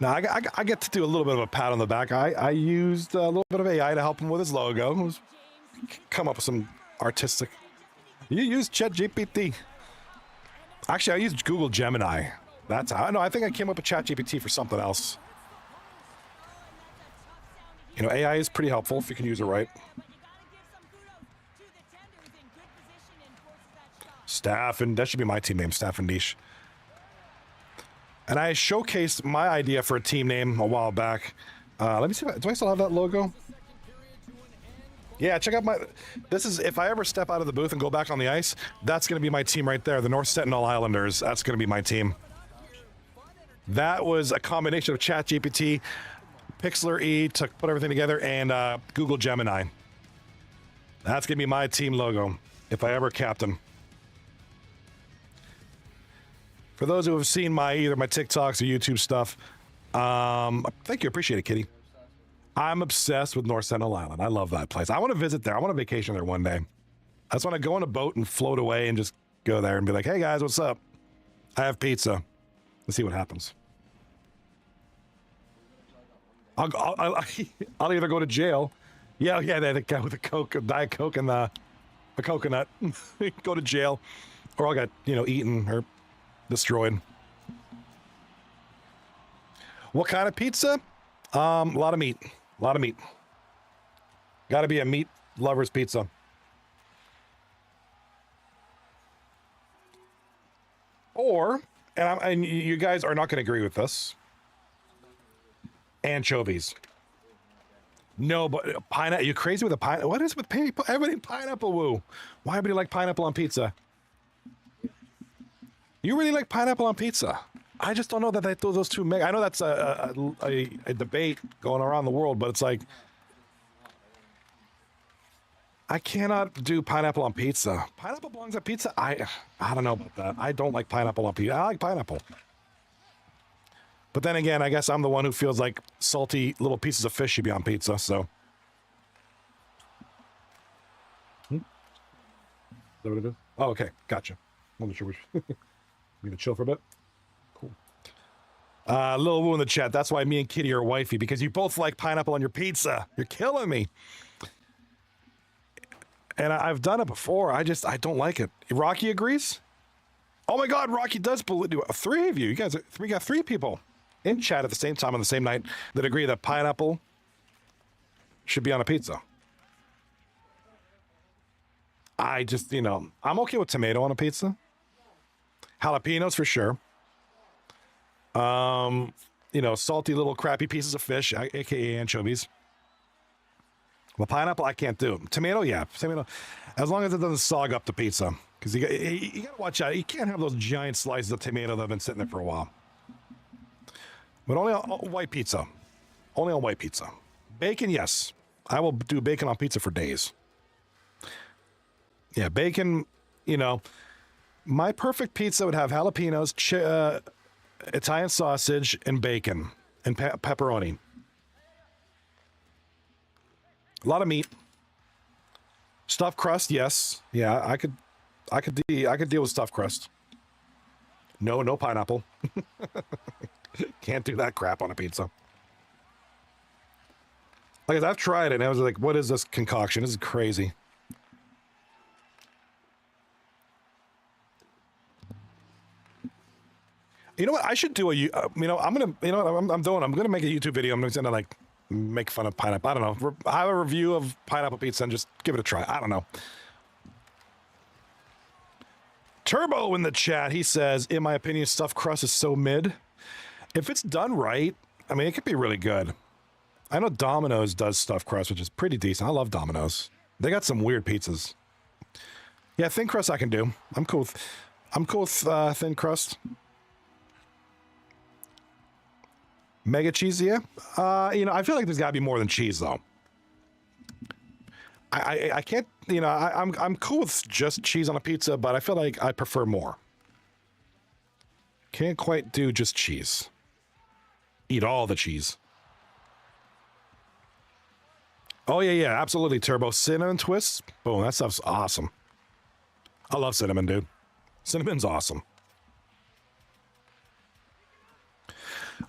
Now, I get to do a little bit of a pat on the back. I used a little bit of AI to help him with his logo. Come up with some artistic. You used ChatGPT. Actually, I used Google Gemini. That's how. No, I think I came up with ChatGPT for something else. AI is pretty helpful if you can use it right. Staff, and that should be my team name, Staff and Niche. And I showcased my idea for a team name a while back. Let me see. Do I still have that logo? Yeah, check out my. This is if I ever step out of the booth and go back on the ice. That's going to be my team right there. The North Sentinel Islanders. That's going to be my team. That was a combination of ChatGPT, Pixlr E to put everything together, and Google Gemini. That's going to be my team logo if I ever captain. For those who have seen either my TikToks or YouTube stuff, thank you, appreciate it, Kitty. I'm obsessed with North Sentinel Island. I love that place. I want to visit there. I want to vacation there one day. I just want to go on a boat and float away and just go there and be like, hey guys, what's up? I have pizza. Let's see what happens. I'll either go to jail. Yeah, the guy with the Coke, Diet Coke and the coconut. Go to jail. Or I'll get, eaten or destroyed. What kind of pizza? A lot of meat. A lot of meat. Got to be a meat lover's pizza. Or, and you guys are not going to agree with this, anchovies. No, but pineapple. Are you crazy with a pineapple? What is with people? Everything pineapple woo. Why would you like pineapple on pizza? You really like pineapple on pizza? I just don't know that they throw those two. I know that's a debate going around the world, but it's like I cannot do pineapple on pizza. Pineapple belongs on pizza. I don't know about that. I don't like pineapple on pizza. I like pineapple. But then again, I guess I'm the one who feels like salty little pieces of fish should be on pizza, so. Is that what it is? Oh, okay. Gotcha. I'm not sure which. I'm going to chill for a bit. Cool. Lil Woo in the chat. That's why me and Kitty are wifey, because you both like pineapple on your pizza. You're killing me. And I've done it before. I don't like it. Rocky agrees? Oh my God, Rocky does believe. Three of you. You guys, we got three people in chat at the same time on the same night that agree that pineapple should be on a pizza. I just, I'm okay with tomato on a pizza. Jalapenos for sure. Salty little crappy pieces of fish, aka anchovies. Well, pineapple, I can't do. Tomato, yeah. Tomato, as long as it doesn't sog up the pizza. Because you got to watch out. You can't have those giant slices of tomato that have been sitting there for a while. But only on white pizza. Only on white pizza. Bacon, yes. I will do bacon on pizza for days. Yeah, bacon, my perfect pizza would have jalapenos, Italian sausage, and bacon, and pepperoni. A lot of meat. Stuffed crust, yes. Yeah, I could deal with stuffed crust. No pineapple. Can't do that crap on a pizza. Like, I've tried it, and I was like, what is this concoction? This is crazy. You know what? I should do I'm gonna make a YouTube video. I'm gonna like make fun of pineapple. I don't know. I have a review of pineapple pizza and just give it a try. I don't know. Turbo in the chat. He says, in my opinion, stuffed crust is so mid. If it's done right, I mean, it could be really good. I know Domino's does stuffed crust, which is pretty decent. I love Domino's. They got some weird pizzas. Yeah, thin crust I can do. I'm cool with thin crust. Mega cheese, yeah. I feel like there's got to be more than cheese, though. I can't, I'm cool with just cheese on a pizza, but I feel like I prefer more. Can't quite do just cheese. Eat all the cheese. Oh, yeah, absolutely, Turbo. Cinnamon twists? Boom, that stuff's awesome. I love cinnamon, dude. Cinnamon's awesome.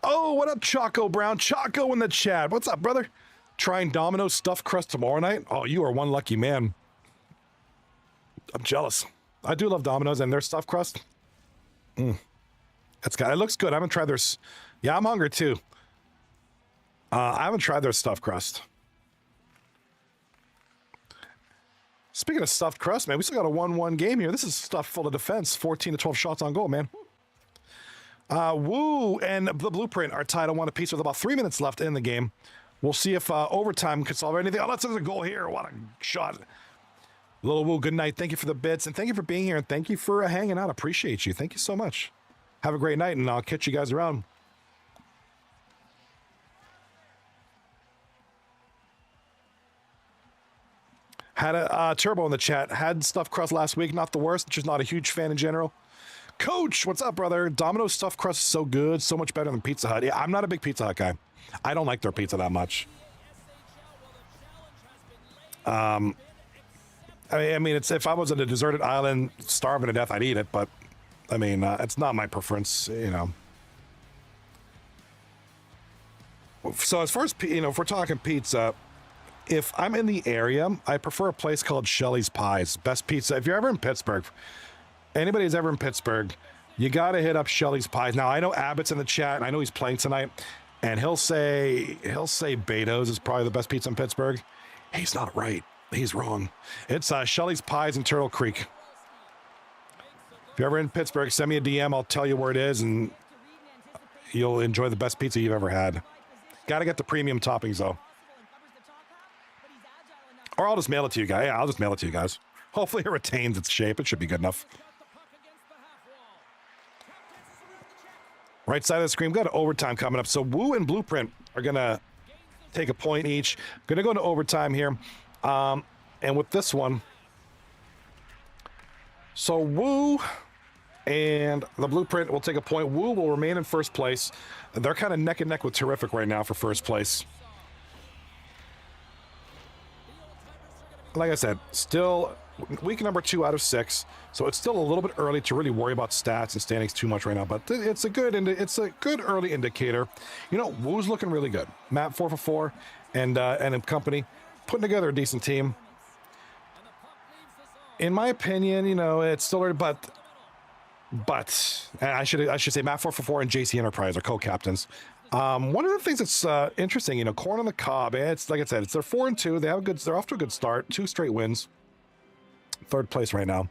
Oh, what up, Choco Brown? Choco in the chat. What's up, brother? Trying Domino's stuffed crust tomorrow night? Oh, you are one lucky man. I'm jealous. I do love Domino's and their stuffed crust. It looks good. I haven't tried theirs. Yeah, I'm hungry too. I haven't tried their stuffed crust. Speaking of stuffed crust, man, we still got a 1-1 game here. This is stuff full of defense. 14 to 12 shots on goal, man. Woo and the Blueprint are tied on one apiece with about 3 minutes left in the game. We'll see if overtime can solve anything. Oh, that's a goal here. What a shot. Little Woo, good night. Thank you for the bits, and thank you for being here, and thank you for hanging out. Appreciate you. Thank you so much. Have a great night, and I'll catch you guys around. Had a Turbo in the chat. Had stuffed crust last week. Not the worst. Just not a huge fan in general. Coach, what's up, brother? Domino's stuffed crust is so good. So much better than Pizza Hut. Yeah, I'm not a big Pizza Hut guy. I don't like their pizza that much. I mean, it's if I was on a deserted island starving to death, I'd eat it. But, I mean, it's not my preference, you know. So as far as, you know, if we're talking pizza... If I'm in the area, I prefer a place called Shelley's Pies. Best pizza. If you're ever in Pittsburgh, anybody who's ever in Pittsburgh, you got to hit up Shelley's Pies. Now, I know Abbott's in the chat, and I know he's playing tonight, and he'll say Beto's is probably the best pizza in Pittsburgh. He's not right. He's wrong. It's Shelley's Pies in Turtle Creek. If you're ever in Pittsburgh, send me a DM. I'll tell you where it is, and you'll enjoy the best pizza you've ever had. Got to get the premium toppings, though. Or I'll just mail it to you guys. Yeah, I'll just mail it to you guys. Hopefully it retains its shape. It should be good enough. Right side of the screen, we've got overtime coming up. So Woo and Blueprint are going to take a point each. Going to go into overtime here. And with this one, so Woo and the Blueprint will take a point. Woo will remain in first place. They're kind of neck and neck with Tarrific right now for first place. Like I said, still week number 2 out of 6, so it's still a little bit early to really worry about stats and standings too much right now. But it's a good early indicator. You know, Woo's looking really good. Matt 4 for 4, and company putting together a decent team. In my opinion, you know, it's still early, but I should say Matt 4 for 4 and JC Enterprise are co-captains. One of the things that's interesting, you know, corn on the cob. It's like I said, they're 4-2. They're off to a good start. 2 straight wins. 3rd place right now.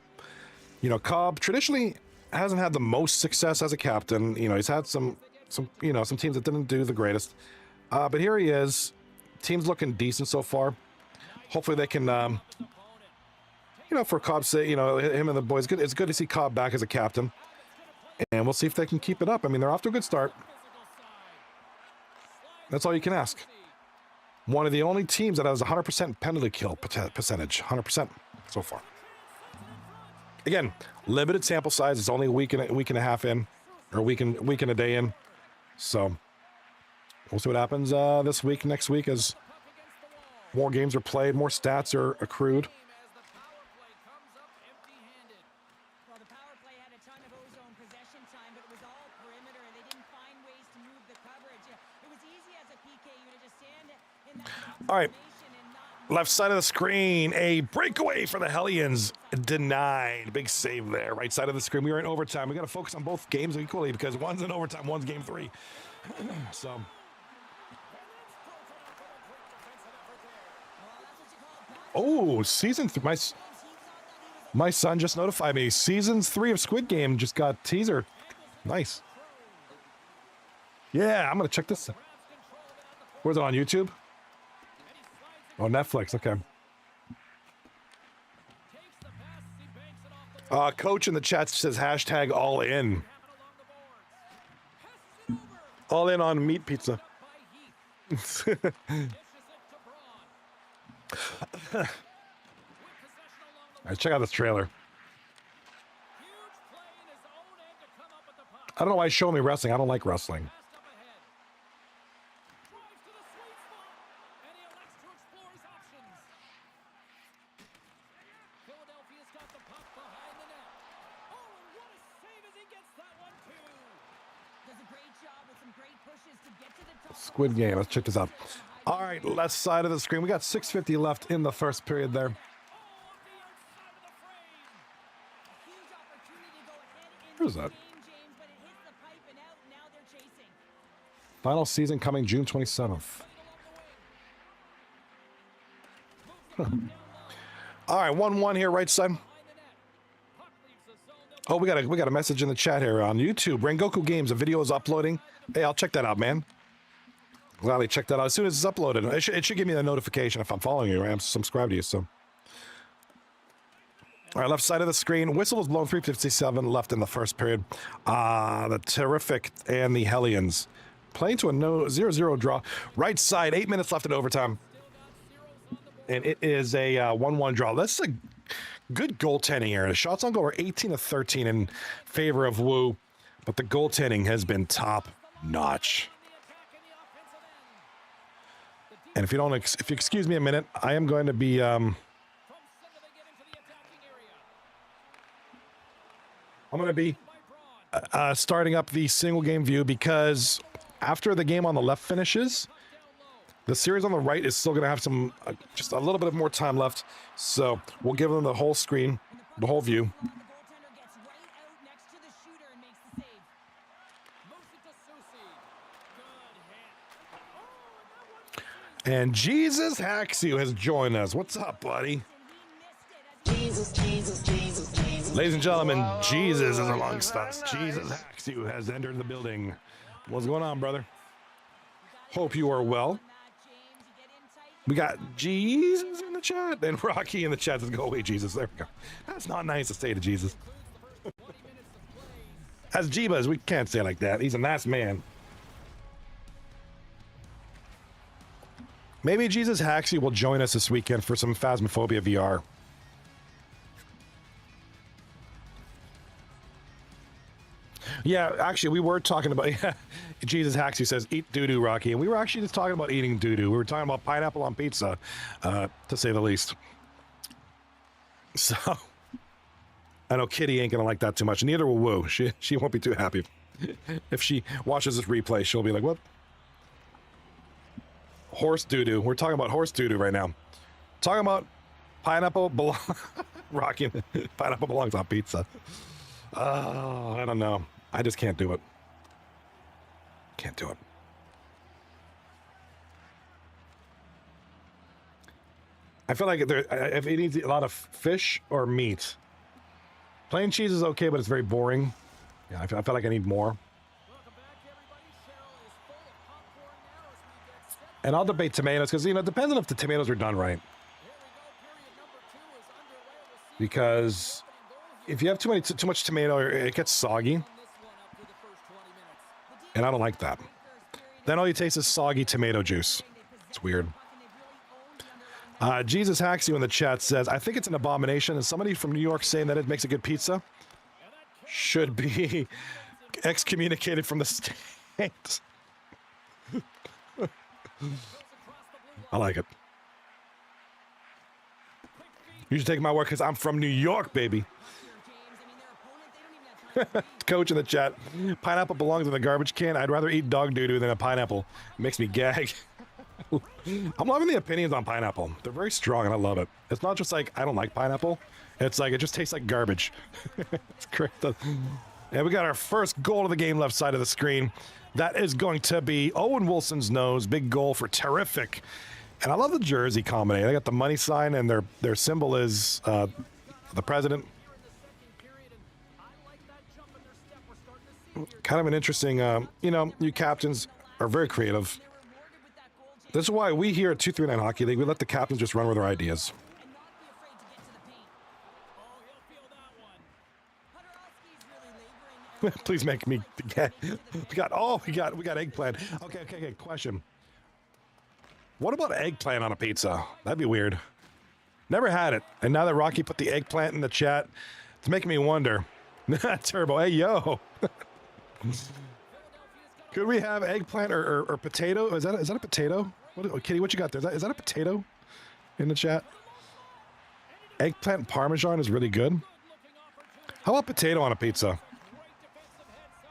You know, Cobb traditionally hasn't had the most success as a captain. You know, he's had some teams that didn't do the greatest. But here he is. Team's looking decent so far. Hopefully they can, you know, for Cobb's sake, you know, him and the boys. It's good to see Cobb back as a captain. And we'll see if they can keep it up. I mean, they're off to a good start. That's all you can ask. One of the only teams that has 100% penalty kill percentage, 100% so far. Again, limited sample size. It's only a week and a half in, or a week and a day in. So we'll see what happens this week, next week, as more games are played, more stats are accrued. All right, left side of the screen, a breakaway for the Hellions, denied. Big save there. Right side of the screen, we are in overtime. We got to focus on both games equally because one's in overtime, one's game 3. So, oh, season 3. My son just notified me. Season 3 of Squid Game just got teaser. Nice. Yeah, I'm gonna check this. Where's it on YouTube? Oh, Netflix, okay. Coach in the chat says hashtag all in. All in on meat pizza. Let's check out this trailer. I don't know why he's showing me wrestling. I don't like wrestling. Squid Game. Let's check this out. All right, left side of the screen. We got 6:50 left in the first period there. Who's that? Final season coming June 27th. All right, 1-1 here, right side. Oh, we got a message in the chat here on YouTube. Rengoku Games, a video is uploading. Hey, I'll check that out, man. Gladly check that out as soon as it's uploaded. It should give me a notification if I'm following you, right? I'm subscribed to you, so. All right, left side of the screen. Whistle was blown 3:57 left in the first period. The Tarrific and the Hellions playing to a 0-0 draw. Right side, 8 minutes left in overtime. And it is a 1-1 draw. That's a good goaltending here. The shots on goal are 18-13 in favor of WOOOOO, but the goaltending has been top notch. And if you excuse me a minute, I am going to be starting up the single game view, because after the game on the left finishes, the series on the right is still going to have some, just a little bit of more time left. So we'll give them the whole screen, the whole view. And Jesus Haxu has joined us. What's up, buddy? Jesus, Jesus, Jesus, Jesus. Ladies and gentlemen, Jesus is amongst us. Jesus Haxu has entered the building. What's going on, brother? Hope you are well. We got Jesus in the chat, and Rocky in the chat says, "Go away, Jesus." There we go. That's not nice to say to Jesus. As Jeebas, we can't say it like that. He's a nice man. Maybe Jesus Haxu will join us this weekend for some Phasmophobia VR. Yeah, actually, we were talking about, Jesus Haxu says, eat doo-doo, Rocky. And we were actually just talking about eating doo-doo. We were talking about pineapple on pizza, to say the least. So, I know Kitty ain't going to like that too much. Neither will Woo. She won't be too happy. If she watches this replay, she'll be like, what? Horse doo-doo. We're talking about horse doo-doo right now. Talking about pineapple Rocky, pineapple belongs on pizza. Oh, I don't know. I just can't do it. Can't do it. I feel like if it needs a lot of fish or meat. Plain cheese is okay, but it's very boring. Yeah, I feel like I need more. And I'll debate tomatoes because, you know, it depends on if the tomatoes are done right. Because if you have too much tomato, it gets soggy. And I don't like that. Then all you taste is soggy tomato juice. It's weird. Jesus Haxu in the chat says, I think it's an abomination. And somebody from New York saying that it makes a good pizza should be excommunicated from the state. I like it. You should take my word because I'm from New York, baby. Coach in the chat, pineapple belongs in the garbage can. I'd rather eat dog doo-doo than a pineapple. It makes me gag. I'm loving the opinions on pineapple. They're very strong and I love it. It's not just like I don't like pineapple. It's like it just tastes like garbage. It's great. And we got our first goal of the game left side of the screen. That is going to be Owen Wilson's nose. Big goal for Tarrific. And I love the jersey combination. They got the money sign and their symbol is the president. Kind of an interesting, you know, you captains are very creative. This is why we here at 239 Hockey League, we let the captains just run with their ideas. Please make me get. We got eggplant. Okay. Question. What about eggplant on a pizza? That'd be weird. Never had it. And now that Rocky put the eggplant in the chat, it's making me wonder. Turbo, hey yo. Could we have eggplant or potato? Is that a potato? Kitty, what you got there? Is that a potato in the chat? Eggplant Parmesan is really good. How about potato on a pizza?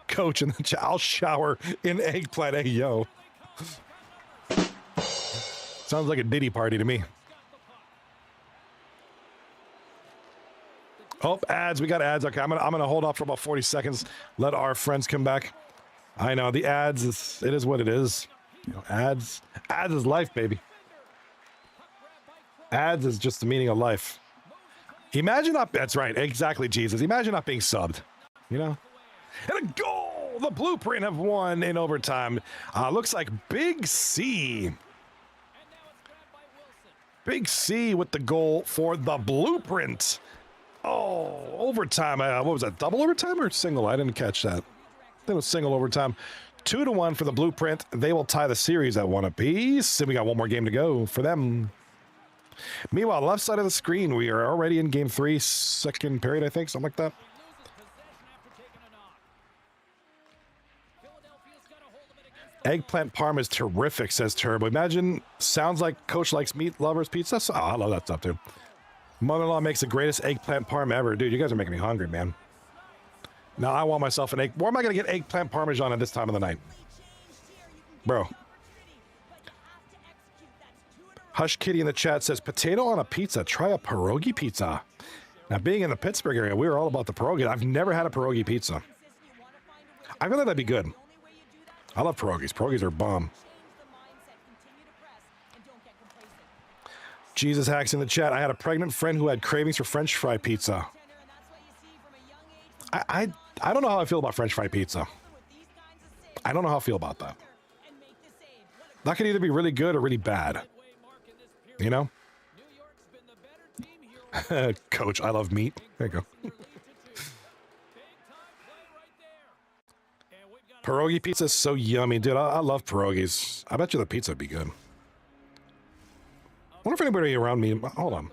Coach in the chat, I'll shower in eggplant. Hey, yo. Sounds like a Diddy party to me. Oh, ads. We got ads. Okay, I'm gonna hold off for about 40 seconds. Let our friends come back. I know the ads. It is what it is. You know, ads is life, baby. Ads is just the meaning of life. Imagine not. That's right. Exactly, Jesus. Imagine not being subbed. You know? And a goal! The Blueprint have won in overtime. Looks like Big C. Big C with the goal for the Blueprint. Oh, overtime. What was that? Double overtime or single? I didn't catch that. It was single overtime. 2-1 for the Blueprint. They will tie the series at 1 apiece. And we got one more game to go for them. Meanwhile, left side of the screen, we are already in game 3, second period, I think, something like that. Eggplant parm is terrific, says Turbo. Imagine, sounds like Coach likes meat lovers pizza. Oh, I love that stuff too. Mother-in-law makes the greatest eggplant parm ever. Dude, you guys are making me hungry, man. Now I want myself an egg. Where am I going to get eggplant parmesan at this time of the night? Bro. Hush Kitty in the chat says, potato on a pizza. Try a pierogi pizza. Now, being in the Pittsburgh area, we are all about the pierogi. I've never had a pierogi pizza. I feel like that'd be good. I love pierogies. Pierogies are bomb. Jesus Hacks in the chat. I had a pregnant friend who had cravings for French fry pizza. I don't know how I feel about French fry pizza. I don't know how I feel about that. That could either be really good or really bad. You know? Coach, I love meat. There you go. Pierogi pizza is so yummy, dude. I love pierogies. I bet you the pizza would be good. I wonder if anybody around me... Hold on.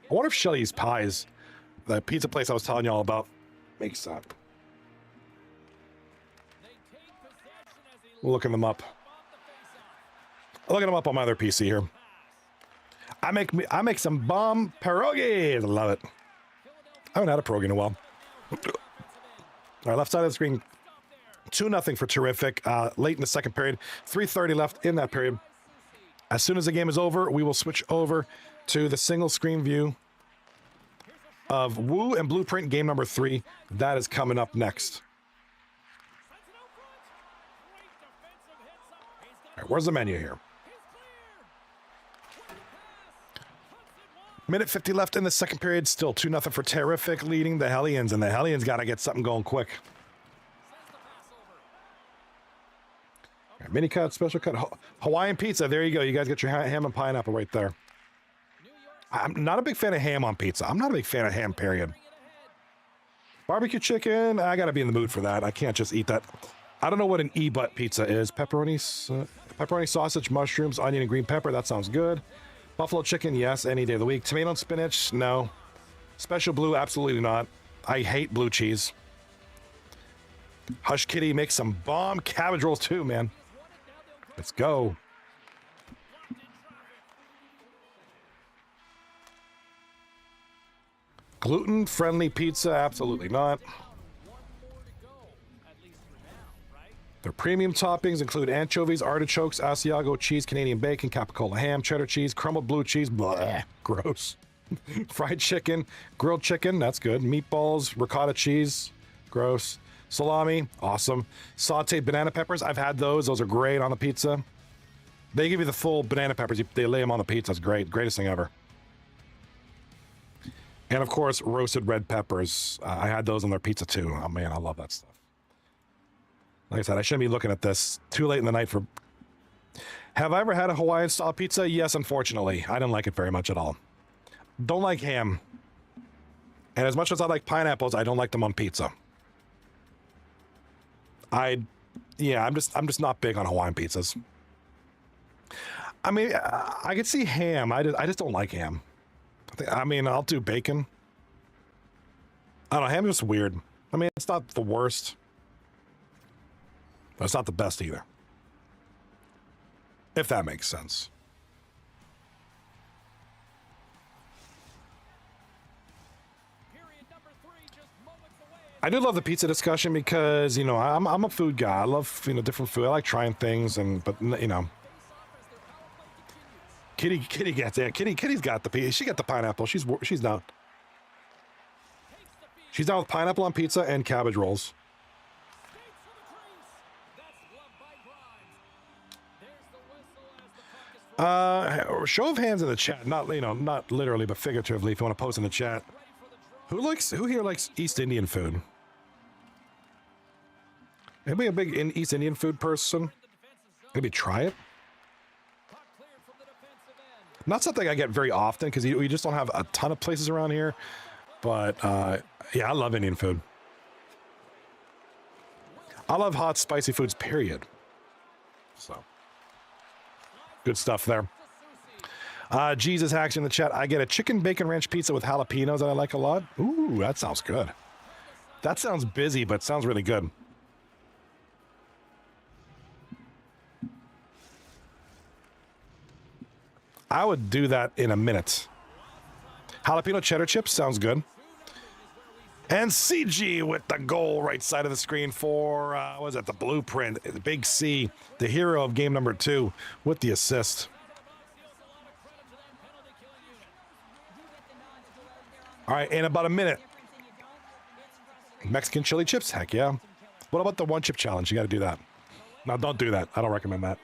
I wonder if Shelly's Pies, the pizza place I was telling y'all about, makes that. Looking them up. Looking them up on my other PC here. I make some bomb pierogies. I love it. I haven't had a pierogi in a while. All right, left side of the screen. 2-0 for Tarrific. Late in the second period. 3:30 left in that period. As soon as the game is over, we will switch over to the single screen view of WOOOOO and Blueprint game number 3. That is coming up next. All right, where's the menu here? Minute 50 left in the second period. Still 2-0 for Tarrific, leading the Hellions, and the Hellions got to get something going quick. Right, mini cut, special cut, Hawaiian pizza. There you go. You guys get your ham and pineapple right there. I'm not a big fan of ham on pizza. I'm not a big fan of ham, period. Barbecue chicken, I got to be in the mood for that. I can't just eat that. I don't know what an E-butt pizza is. Pepperoni sausage, mushrooms, onion, and green pepper. That sounds good. Buffalo chicken, yes, any day of the week. Tomato and spinach, no. Special blue, absolutely not. I hate blue cheese. Hush Kitty makes some bomb cabbage rolls too, man. Let's go. Gluten-friendly pizza, absolutely not. Their premium toppings include anchovies, artichokes, Asiago cheese, Canadian bacon, capicola ham, cheddar cheese, crumbled blue cheese, blah, gross. Fried chicken, grilled chicken, that's good. Meatballs, ricotta cheese, gross. Salami, awesome. Sauteed banana peppers, I've had those. Those are great on the pizza. They give you the full banana peppers. They lay them on the pizza. It's great. Greatest thing ever. And, of course, roasted red peppers. I had those on their pizza, too. Oh, man, I love that stuff. Like I said, I shouldn't be looking at this too late in the night for... Have I ever had a Hawaiian-style pizza? Yes, unfortunately. I didn't like it very much at all. Don't like ham. And as much as I like pineapples, I don't like them on pizza. I'm just not big on Hawaiian pizzas. I mean, I could see ham. I just don't like ham. I mean, I'll do bacon. I don't know, ham's just weird. I mean, it's not the worst. But it's not the best either. If that makes sense. I do love the pizza discussion because, you know, I'm a food guy. I love, you know, different food. I like trying things, but you know. Kitty gets it. Kitty's got the pizza. She got the pineapple. She's down. She's down with pineapple on pizza and cabbage rolls. Show of hands in the chat. Not literally, but figuratively. If you want to post in the chat, Who here likes East Indian food? Anybody a big East Indian food person? Maybe try it. Not something I get very often because we just don't have a ton of places around here. But yeah, I love Indian food. I love hot, spicy foods, period. So, good stuff there. Jesus Hacks in the chat. I get a chicken bacon ranch pizza with jalapenos that I like a lot. Ooh, that sounds good. That sounds busy, but sounds really good. I would do that in a minute. Jalapeno cheddar chips sounds good. And CG with the goal right side of the screen for, what is that, the blueprint, the big C, the hero of game number 2 with the assist. All right, in about a minute. Mexican chili chips, heck yeah. What about the one chip challenge? You got to do that. No, don't do that. I don't recommend that.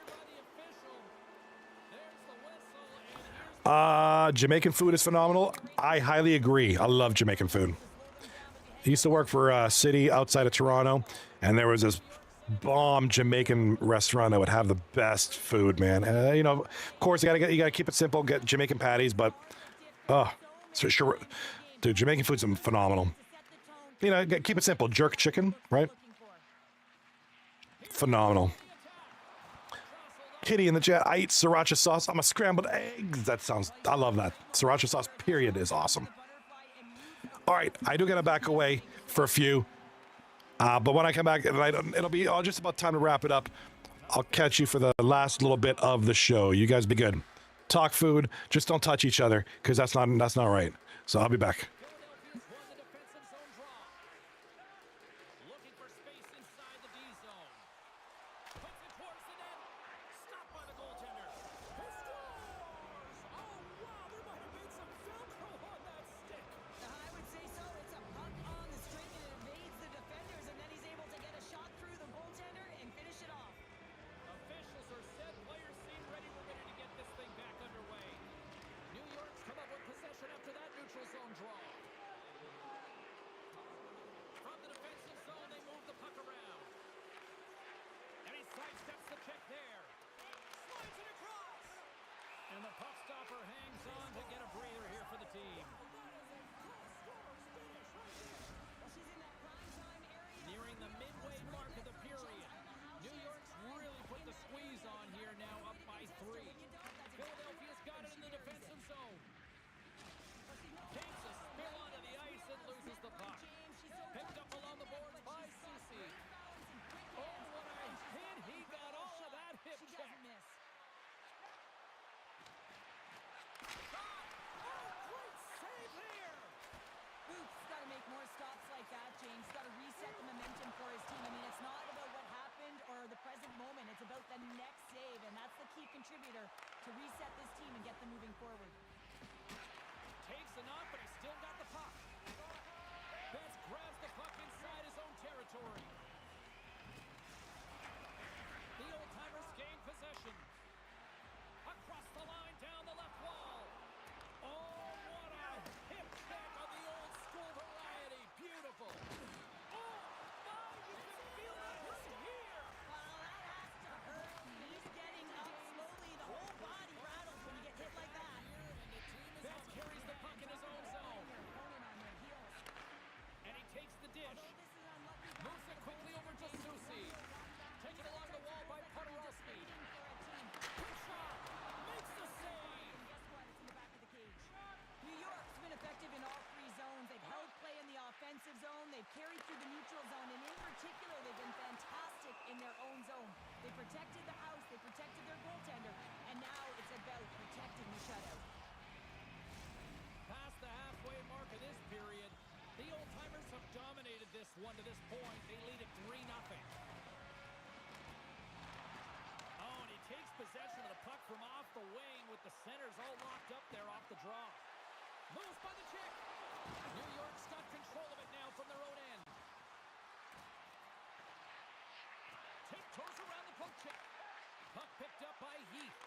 Jamaican food is phenomenal. I highly agree. I love Jamaican food. I used to work for a city outside of Toronto, and there was this bomb Jamaican restaurant that would have the best food, man. You know, of course, you gotta keep it simple. Get Jamaican patties, but so sure, dude, Jamaican food's phenomenal. You know, keep it simple. Jerk chicken, right? Phenomenal. Kitty in the chat. I eat sriracha sauce on my scrambled eggs. That sounds. I love that. Sriracha sauce. Period is awesome. All right, I do gotta back away for a few, but when I come back, it'll be just about time to wrap it up. I'll catch you for the last little bit of the show. You guys be good. Talk food, just don't touch each other, because that's not right. So I'll be back. To reset this team and get them moving forward. Takes the knock, but he's still got the puck. Betts grabs the puck inside his own territory. The old-timers gain possession. Across the line, down the left wall. Oh, what a hip check on the old-school variety. Beautiful. Oh, my, you can feel it right here. Well, that has to hurt. He's getting up slowly. The whole body rattles when you get hit like that. Betts carries the puck in his own zone. And he takes the dish. Moves it quickly over to Susi. Taken along the wall by Podorowski. Quick shot. Makes the save. New York's been effective in all three zones. They've held play in the offensive zone. They've carried through the neutral zone. And in particular, they've been fantastic in their own zone. They protected the house. They protected their goaltender. And now it's about protecting the shutout. Past the halfway mark of this period, the old-timers have dominated this one to this point. They lead at 3-0. Oh, and he takes possession of the puck from off the wing with the centers all locked up there off the draw. Moves by the chick. New York's got control of it now from their own end. Tiptoes around the poke check. Puck picked up by Heath.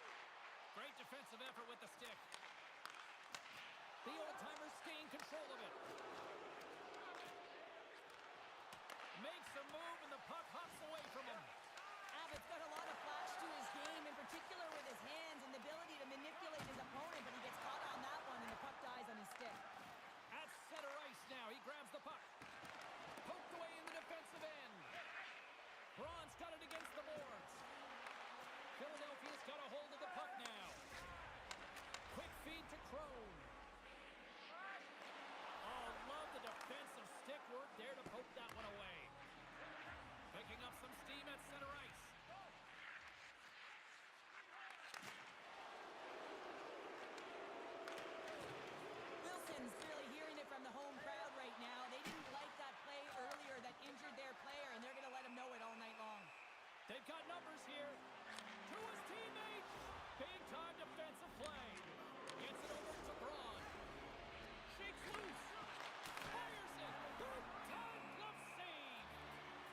Great defensive effort with the stick. The old-timers gain control of it. Makes a move, and the puck hops away from him. Abbott's got a lot of flash to his game, in particular with his hands and the ability to manipulate his opponent, but he gets caught on that one, and the puck dies on his stick. At center ice now, he grabs the puck. Poked away in the defensive end. Braun's got it against the boards. Philadelphia's got a hold of the puck now. Quick feed to Crone. Oh, love the defensive stick work there to poke that one away. Picking up some steam at center ice. Wilson's clearly hearing it from the home crowd right now. They didn't like that play earlier that injured their player, and they're going to let him know it all night long. They've got numbers here. To his teammate. Big-time defensive play. Gets it over to Braun. Shakes loose. Fires it. Big-time glove save.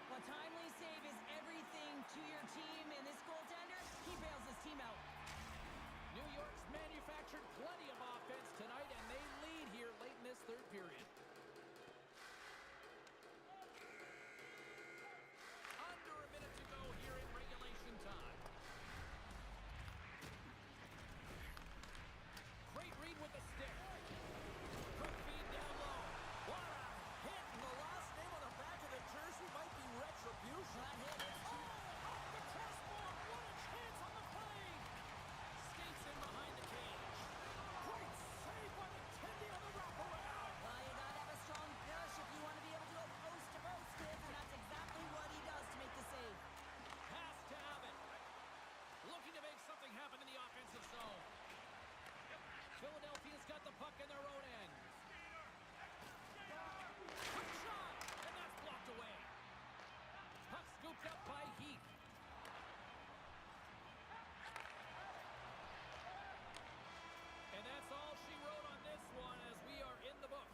Well, timely save is everything to your team, and this goaltender, he bails his team out. New York's manufactured plenty of offense tonight, and they lead here late in this third period. Under a minute to go here in regulation time. Great read with the stick. Quick feed down low. What a hit! And the last name on the back of the jersey might be Retribution. That hit is Off the crossbar! What a chance on the play! Skates in behind the cage. Great save by the Tendy on the wraparound! Well, you gotta have a strong push if you want to be able to go post to post, kids, and that's exactly what he does to make the save. Pass to Abbott. Looking to make something happen in the offensive zone. Philadelphia's got the puck in their own end. Quick shot! And that's blocked away. Puck scooped up by Heath. And that's all she wrote on this one as we are in the books.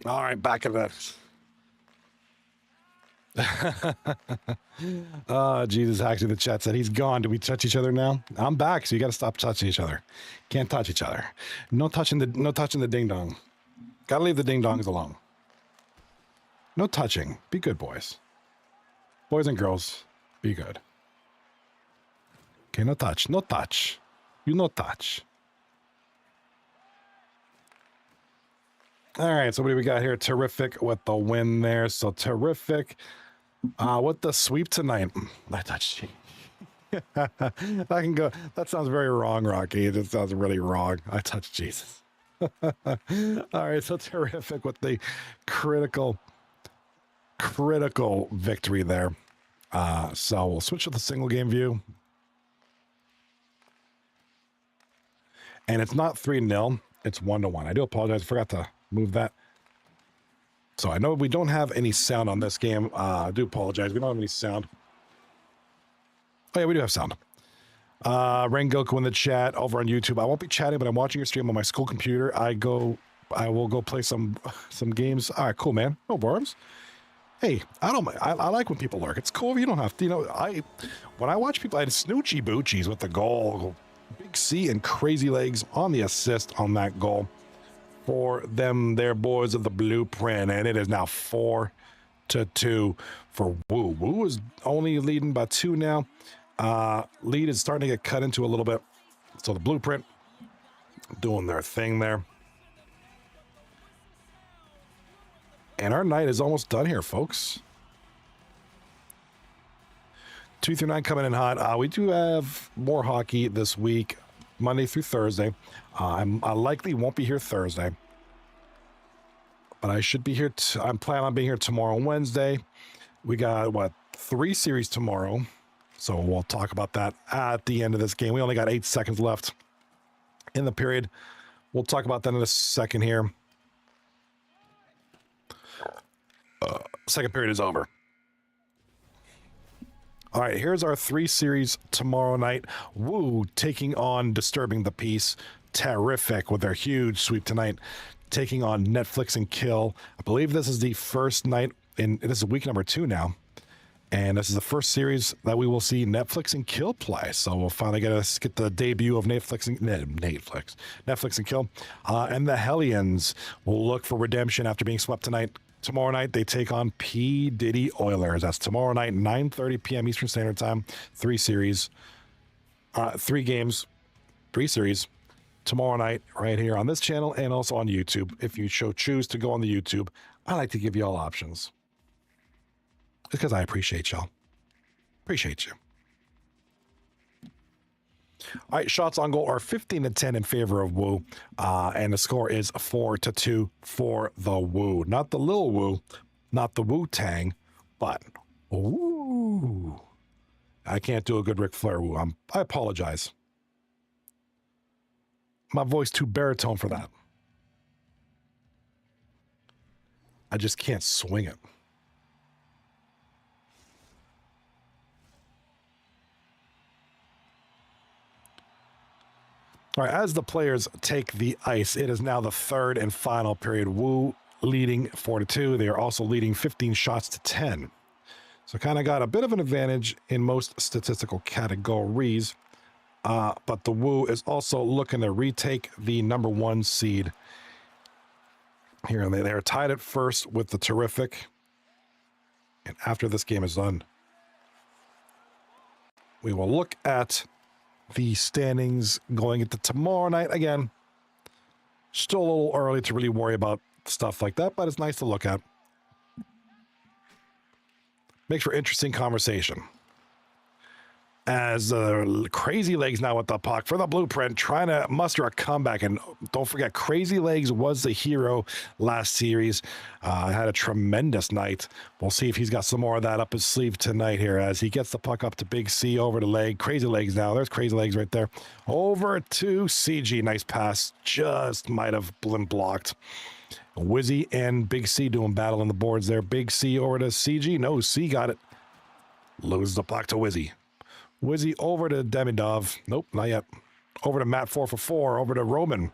All right, back at that. Oh, Jesus, actually, the chat said he's gone. Do we touch each other now? I'm back, so you got to stop touching each other. Can't touch each other. No touching the ding dong. Got to leave the ding dongs alone. No touching. Be good, boys. Boys and girls, be good. Okay, no touch. No touch. You no touch. All right, so what do we got here? Tarrific with the win there. So Tarrific with the sweep tonight. I touched you. I can go. That sounds very wrong, Rocky. It just sounds really wrong. I touched Jesus. All right, so Tarrific with the critical victory there. So we'll switch to the single game view. And it's not 3-0. It's 1-1. I do apologize. I forgot to move that. So I know we don't have any sound on this game. I do apologize. We don't have any sound. Oh, yeah, we do have sound. Rengoku in the chat over on YouTube. I won't be chatting, but I'm watching your stream on my school computer. I will go play some games. All right, cool, man. No worries. Hey, I like when people lurk. It's cool if you don't have to. You know, when I watch people, I had Snoochie Boochies with the goal. Big C and Crazy Legs on the assist on that goal for them, their boys of the Blueprint, and it is now 4-2 for Woo. Woo is only leading by 2 now. Lead is starting to get cut into a little bit. So the Blueprint doing their thing there. And our night is almost done here, folks. 2 through 9 coming in hot. We do have more hockey this week, Monday through Thursday. I likely won't be here Thursday, but I should be here. I'm planning on being here tomorrow and Wednesday. We got, 3 series tomorrow, so we'll talk about that at the end of this game. We only got 8 seconds left in the period. We'll talk about that in a second here. Second period is over. All right, here's our 3 series tomorrow night. Woo taking on Disturbing the Peace. Tarrific with their huge sweep tonight, taking on Netflix and Kill. I believe this is the first night, this is week number 2 now. And this is the first series that we will see Netflix and Kill play. So we'll finally get the debut of Netflix and Kill. And the Hellions will look for redemption after being swept tonight. Tomorrow night, they take on P. Diddy Oilers. That's tomorrow night, 9:30 p.m. Eastern Standard Time. 3 series, 3 games, 3 series. Tomorrow night, right here on this channel and also on YouTube. If you choose to go on the YouTube, I like to give you all options. Because I appreciate y'all. Appreciate you. All right, shots on goal are 15-10 in favor of Woo, and the score is 4-2 for the Woo. Not the Lil Woo, not the Wu-Tang, but Woo. I can't do a good Ric Flair Woo. I apologize. My voice too baritone for that. I just can't swing it. All right, as the players take the ice, it is now the 3rd and final period. Woo leading 4-2. They are also leading 15 shots to 10. So kind of got a bit of an advantage in most statistical categories. But the Woo is also looking to retake the number 1 seed. Here, they are tied at first with the Tarrific. And after this game is done, we will look at the standings going into tomorrow night. Again, still a little early to really worry about stuff like that, but it's nice to look at. Makes for interesting conversation. As Crazy Legs now with the puck for the Blueprint, trying to muster a comeback. And don't forget, Crazy Legs was the hero last series. Had a tremendous night. We'll see if he's got some more of that up his sleeve tonight here as he gets the puck up to Big C over the leg. Crazy Legs now. There's Crazy Legs right there. Over to CG. Nice pass. Just might have been blocked. Wizzy and Big C doing battle on the boards there. Big C over to CG. No, C got it. Loses the puck to Wizzy. Wizzy over to Demidov. Nope, not yet. Over to Matt 4 for 4. Over to Roman.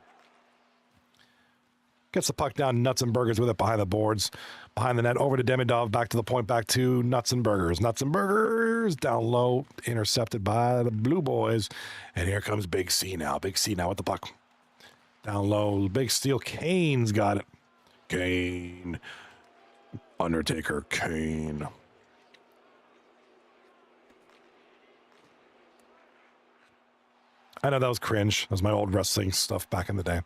Gets the puck down, Nuts and Burgers with it behind the boards. Behind the net, over to Demidov, back to the point, back to Nuts and Burgers. Nuts and Burgers, down low, intercepted by the Blue Boys. And here comes Big C now. Big C now with the puck. Down low, big steal. Kane's got it. Kane. Undertaker, Kane. I know that was cringe. That was my old wrestling stuff back in the day.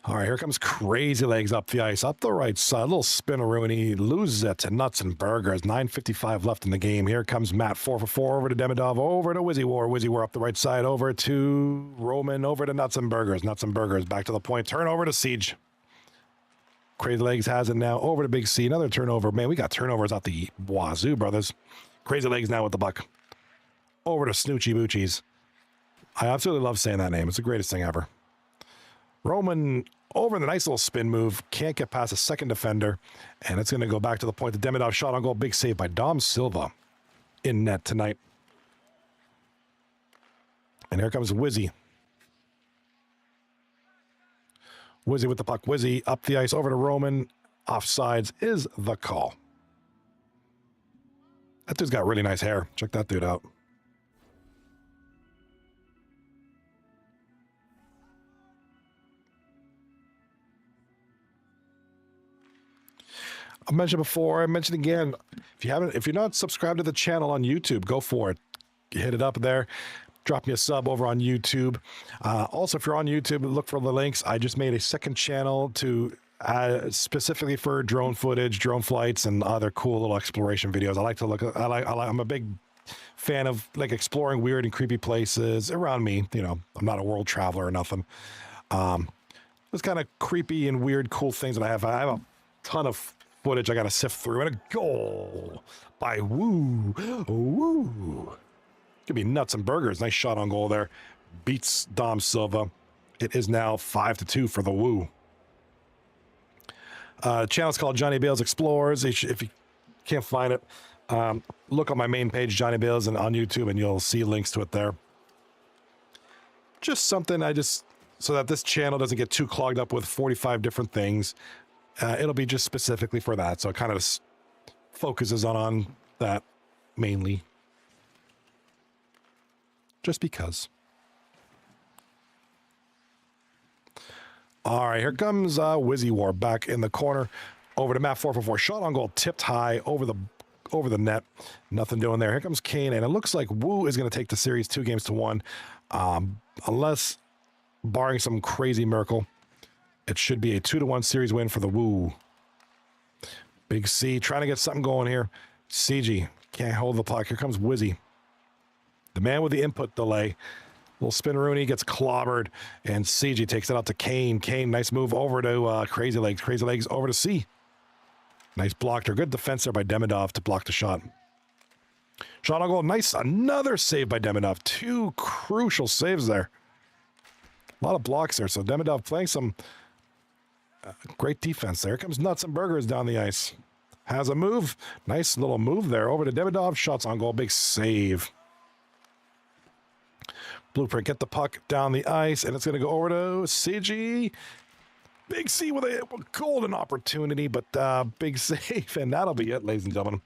All right, here comes Crazy Legs up the ice, up the right side. A little spin-a-rooney, loses it to Nuts and Burgers. 9:55 left in the game. Here comes Matt, 4 for 4, over to Demidov, over to Wizzy War. Wizzy War up the right side, over to Roman, over to Nuts and Burgers. Nuts and Burgers back to the point, turnover to Siege. Crazy Legs has it now, over to Big C. Another turnover. Man, we got turnovers out the wazoo, brothers. Crazy Legs now with the buck. Over to Snoochie Boochies. I absolutely love saying that name. It's the greatest thing ever. Roman over the nice little spin move. Can't get past a second defender. And it's going to go back to the point. The Demidov shot on goal. Big save by Dom Silva in net tonight. And here comes Wizzy. Wizzy with the puck. Wizzy up the ice over to Roman. Offsides is the call. That dude's got really nice hair. Check that dude out. I mentioned before, I mentioned again, if you're not subscribed to the channel on YouTube, go for it. Hit it up there. Drop me a sub over on YouTube. Also, if you're on YouTube, look for the links. I just made a second channel to specifically for drone footage, drone flights, and other cool little exploration videos. I like to look. I'm a big fan of like exploring weird and creepy places around me. You know, I'm not a world traveler or nothing. It's kind of creepy and weird, cool things that I have. I have a ton of footage I got to sift through, and a goal by WOOOOO. Could be Nuts and Burgers. Nice shot on goal there. Beats Dom Silva. It is now 5-2 for the Woo. Channel's called Johnny Bales Explores. If you can't find it, look on my main page, Johnny Bales, and on YouTube, and you'll see links to it there. Just something so that this channel doesn't get too clogged up with 45 different things. It'll be just specifically for that. So it kind of just focuses on that mainly. Just because. All right, here comes Wizzy War back in the corner. Over to Matt, 4 for 4. Shot on goal, tipped high over the net. Nothing doing there. Here comes Kane, and it looks like Woo is going to take the series 2-1. Unless, barring some crazy miracle, it should be a 2-1 series win for the Woo. Big C trying to get something going here. CG can't hold the puck. Here comes Wizzy. The man with the input delay. Little spin-a-rooney gets clobbered, and CG takes it out to Kane. Kane, nice move over to Crazy Legs. Crazy Legs over to C. Nice block there. Good defense there by Demidov to block the shot. Shot on goal. Nice. Another save by Demidov. 2 crucial saves there. A lot of blocks there. So Demidov playing some great defense there. Here comes Nuts and Burgers down the ice. Has a move. Nice little move there. Over to Demidov. Shots on goal. Big save. Blueprint, get the puck down the ice, and it's going to go over to CG. Big C with a golden opportunity, but big save, and that'll be it, ladies and gentlemen.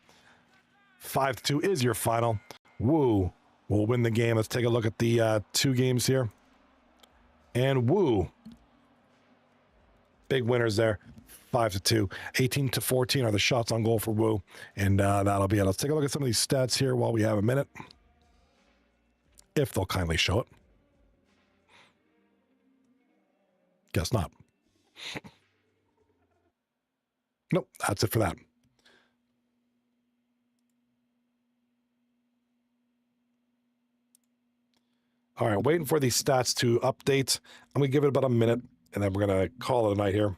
5-2 is your final. Woo will win the game. Let's take a look at the 2 games here. And Woo, big winners there. 5-2. 18-14 are the shots on goal for Woo, and that'll be it. Let's take a look at some of these stats here while we have a minute. If they'll kindly show it. Guess not. Nope, that's it for that. All right, waiting for these stats to update. I'm going to give it about a minute, and then we're going to call it a night here.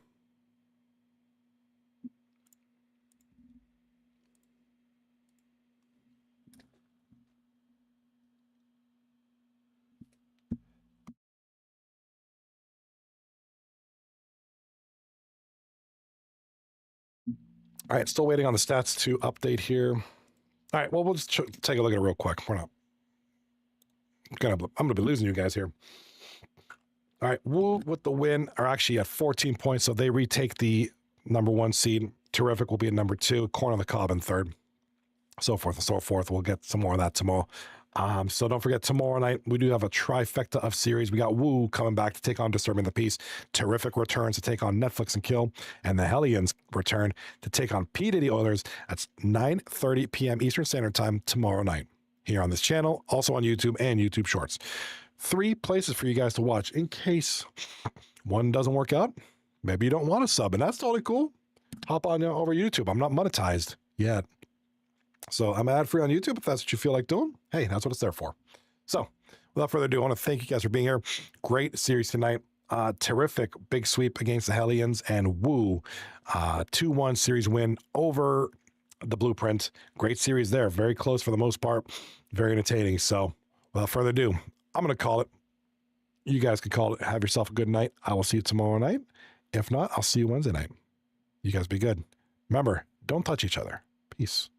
All right, still waiting on the stats to update here. All right, well, we'll just take a look at it real quick. I'm gonna be losing you guys here. All right, Woo with the win are actually at 14 points, so they retake the #1 seed. Tarrific will be at #2, Corn on the Cob in 3rd, so forth and so forth. We'll get some more of that tomorrow. So don't forget, tomorrow night, we do have a trifecta of series. We got Woo coming back to take on Disturbing the Peace. Tarrific returns to take on Netflix and Kill. And the Hellions return to take on P. Diddy Oilers. That's 9:30 p.m. Eastern Standard Time tomorrow night here on this channel, also on YouTube and YouTube Shorts. 3 places for you guys to watch in case one doesn't work out. Maybe you don't want to sub, and that's totally cool. Hop on over YouTube. I'm not monetized yet. So I'm ad-free on YouTube if that's what you feel like doing. Hey, that's what it's there for. So without further ado, I want to thank you guys for being here. Great series tonight. Tarrific big sweep against the Hellions, and Woo 2-1 series win over the Blueprint. Great series there. Very close for the most part. Very entertaining. So without further ado, I'm going to call it. You guys can call it. Have yourself a good night. I will see you tomorrow night. If not, I'll see you Wednesday night. You guys be good. Remember, don't touch each other. Peace.